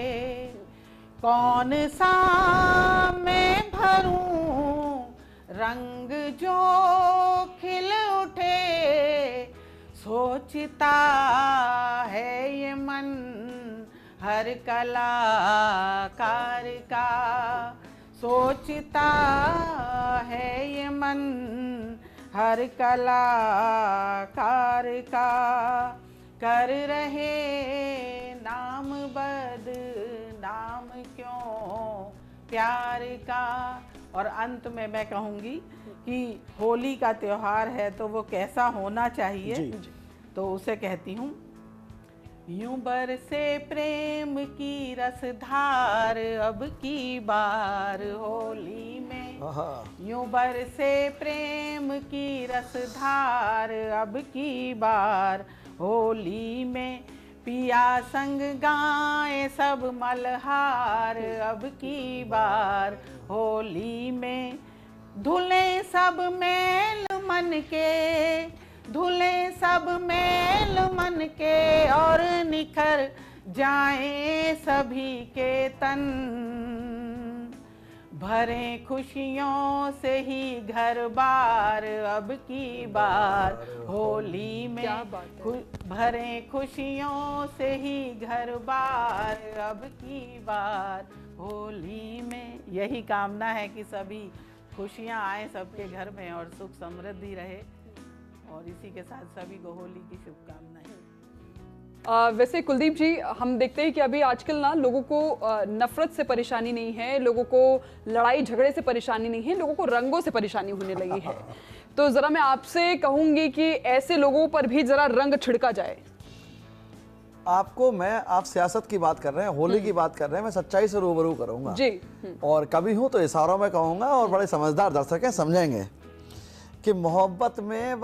कौन सा मैं भरूं रंग जो खिल उठे, सोचता है ये मन हर कलाकार का, सोचता है ये मन हर कलाकार का। कर रहे नाम बद नाम क्यों प्यार का। और अंत में मैं कहूँगी कि होली का त्योहार है तो वो कैसा होना चाहिए, तो उसे कहती हूँ, यूं बरसे प्रेम की रसधार अब की बार होली में, यूं बरसे प्रेम की रसधार अब की बार होली में, पिया संग गाए सब मल्हार अब की बार होली में, धुले सब मेल मन के, धुले सब मेल मन के, और निखर जाए सभी के तन, भरे खुशियों से ही घर बार अब की बार होली में। क्या बात है। भरे खुशियों से ही घर बार अब की बार होली में। यही कामना है कि सभी खुशियाँ आए सबके घर में और सुख समृद्धि रहे, और इसी के साथ सभी को होली की शुभकामनाएं। वैसे कुलदीप जी, हम देखते हैं कि अभी आजकल ना लोगों को नफरत से परेशानी नहीं है, लोगों को लड़ाई झगड़े से परेशानी नहीं है, लोगों को रंगों से परेशानी होने लगी है। तो जरा मैं आपसे कहूंगी कि ऐसे लोगों पर भी जरा रंग छिड़का जाए। आप सियासत की बात कर रहे हैं, होली की बात कर रहे हैं, मैं सच्चाई से रूबरू करूंगा जी। और कभी हूं तो इशारों में कहूंगा, और बड़े समझदार दर्शक हैं, समझेंगे कि मोहब्बत में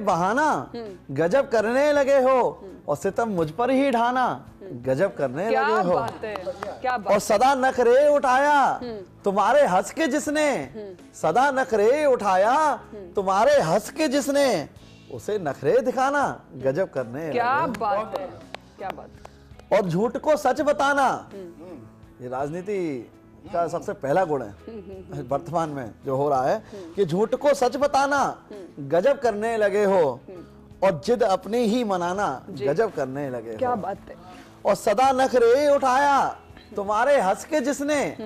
बहाना गजब करने लगे हो, और सितम मुझ पर ही ढाना गजब करने क्या लगे हो। बात है, क्या बात। और सदा नखरे उठाया तुम्हारे हंस के जिसने, सदा नखरे उठाया तुम्हारे हंस के जिसने, उसे नखरे दिखाना गजब करने क्या लगे। बात है, क्या बात। और झूठ को सच बताना, ये राजनीति का सबसे पहला गुण है वर्तमान में जो हो रहा है, कि झूठ को सच बताना गजब करने लगे हो, और जिद अपनी ही मनाना गजब करने लगे हो। क्या बात है। और सदा नखरे उठाया तुम्हारे हंस के जिसने,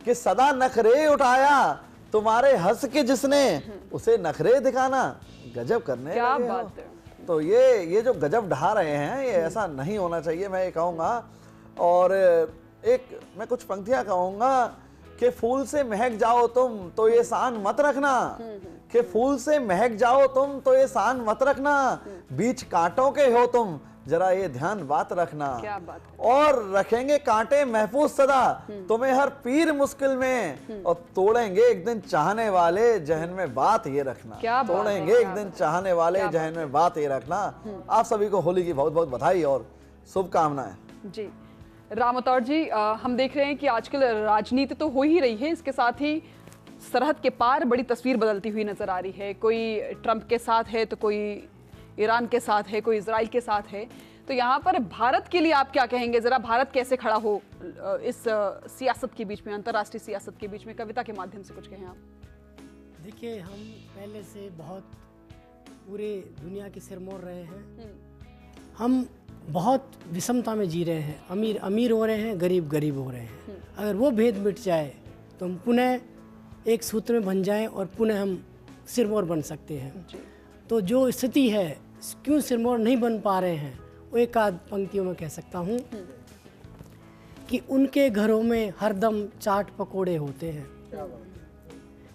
कि सदा नखरे उठाया तुम्हारे हंस के जिसने, उसे नखरे दिखाना गजब करने क्या लगे हो। बात है। तो ये जो गजब ढा रहे हैं, ये ऐसा नहीं होना चाहिए, मैं ये कहूँगा। और एक मैं कुछ पंक्तियां कहूँगा कि फूल से महक जाओ तुम तो ये शान मत रखना, कि फूल से महक जाओ तुम तो ये शान मत रखना, बीच कांटों के हो तुम जरा ये ध्यान बात रखना। क्या बात है। और रखेंगे कांटे महफूज सदा तुम्हें हर पीर मुश्किल में, और तोड़ेंगे एक दिन चाहने वाले जहन में बात ये रखना। क्या बात है, तोड़ेंगे एक दिन चाहने वाले जहन में बात ये रखना। आप सभी को होली की बहुत बहुत बधाई और शुभकामनाएं। जी रामौतर जी, हम देख रहे हैं कि आजकल राजनीति तो हो ही रही है, इसके साथ ही सरहद के पार बड़ी तस्वीर बदलती हुई नजर आ रही है। कोई ट्रंप के साथ है तो कोई ईरान के साथ है, कोई इजराइल के साथ है। तो यहाँ पर भारत के लिए आप क्या कहेंगे? जरा भारत कैसे खड़ा हो इस सियासत के बीच में, अंतर्राष्ट्रीय सियासत के बीच में? कविता के माध्यम से कुछ कहें आप। देखिए, हम पहले से बहुत पूरे दुनिया के सिरमौर रहे हैं। हम बहुत विषमता में जी रहे हैं, अमीर अमीर हो रहे हैं, गरीब गरीब हो रहे हैं। अगर वो भेद मिट जाए तो हम पुनः एक सूत्र में बन जाएं और पुनः हम सिरमौर बन सकते हैं। तो जो स्थिति है, क्यों सिरमौर नहीं बन पा रहे हैं, वो एक आध पंक्तियों में कह सकता हूँ कि उनके घरों में हरदम चाट पकोड़े होते हैं,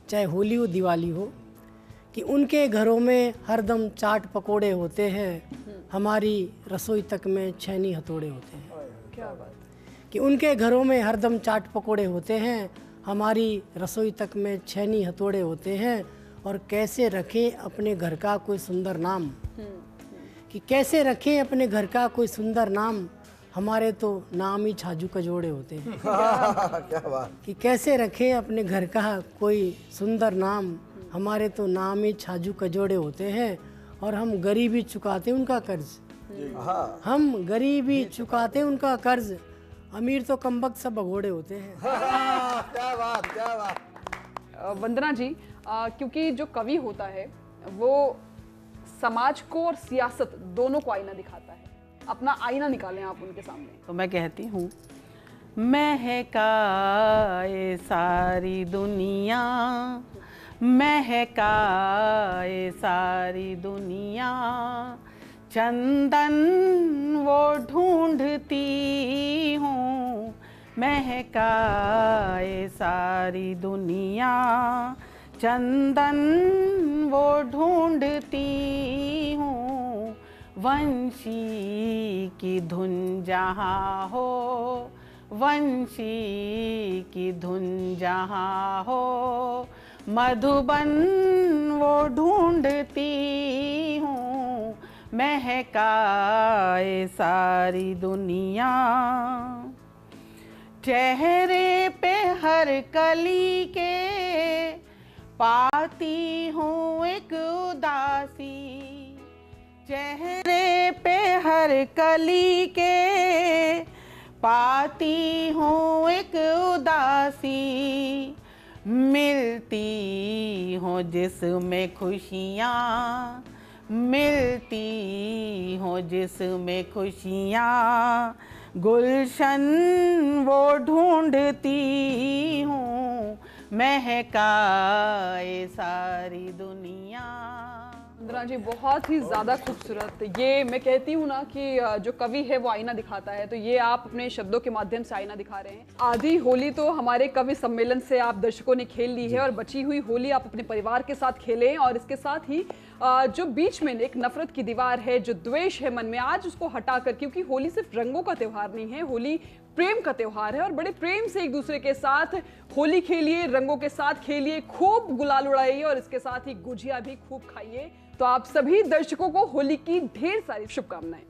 चाहे होली हो दिवाली हो, कि उनके घरों में हरदम चाट पकोड़े होते हैं, हमारी रसोई तक में छैनी हथौड़े होते हैं। क्या बात। कि उनके घरों में हरदम चाट पकोड़े होते हैं, हमारी रसोई तक में छैनी हथौड़े होते हैं, और कैसे रखें अपने घर का कोई सुंदर नाम, कि कैसे रखें अपने घर का कोई सुंदर नाम, हमारे तो नाम ही छाजू कजोड़े होते हैं। क्या बात। कि कैसे रखें अपने घर का कोई सुंदर नाम, हमारे तो नाम ही छाजू कजोड़े होते हैं, और हम गरीबी चुकाते उनका कर्ज, हम गरीबी चुकाते उनका कर्ज, अमीर तो कमबख्त सब भगोड़े होते हैं। क्या बात, क्या बात। वंदना जी, क्योंकि जो कवि होता है वो समाज को और सियासत दोनों को आईना दिखाता है, अपना आईना निकालें आप उनके सामने। तो मैं कहती हूँ, महकाए सारी दुनिया, महकाए सारी दुनिया, चंदन वो ढूंढती हूँ, महकाए सारी दुनिया, चंदन वो ढूंढती हूँ, वंशी की धुन जहाँ हो, वंशी की धुन जहाँ हो, मधुबन वो ढूंढती हूँ, महकाए सारी दुनिया। चेहरे पे हर कली के पाती हूँ एक उदासी, चेहरे पे हर कली के पाती हूँ एक उदासी, मिलती हूँ जिसमें खुशियाँ, मिलती हूँ जिसमें खुशियाँ, गुलशन वो ढूंढती हूँ, महकाए सारी दुनिया। वंदना जी बहुत ही ज़्यादा खूबसूरत। ये मैं कहती हूँ ना कि जो कवि है वो आईना दिखाता है, तो ये आप अपने शब्दों के माध्यम से आईना दिखा रहे हैं। आधी होली तो हमारे कवि सम्मेलन से आप दर्शकों ने खेल ली है और बची हुई होली आप अपने परिवार के साथ खेलें और इसके साथ ही जो बीच में एक नफरत की दीवार है, जो द्वेष है मन में, आज उसको हटाकर, क्योंकि होली सिर्फ रंगों का त्योहार नहीं है, होली प्रेम का त्योहार है और बड़े प्रेम से एक दूसरे के साथ होली खेलिए, रंगों के साथ खेलिए, खूब गुलाल उड़ाइए और इसके साथ ही गुजिया भी खूब खाइए। तो आप सभी दर्शकों को होली की ढेर सारी शुभकामनाएं।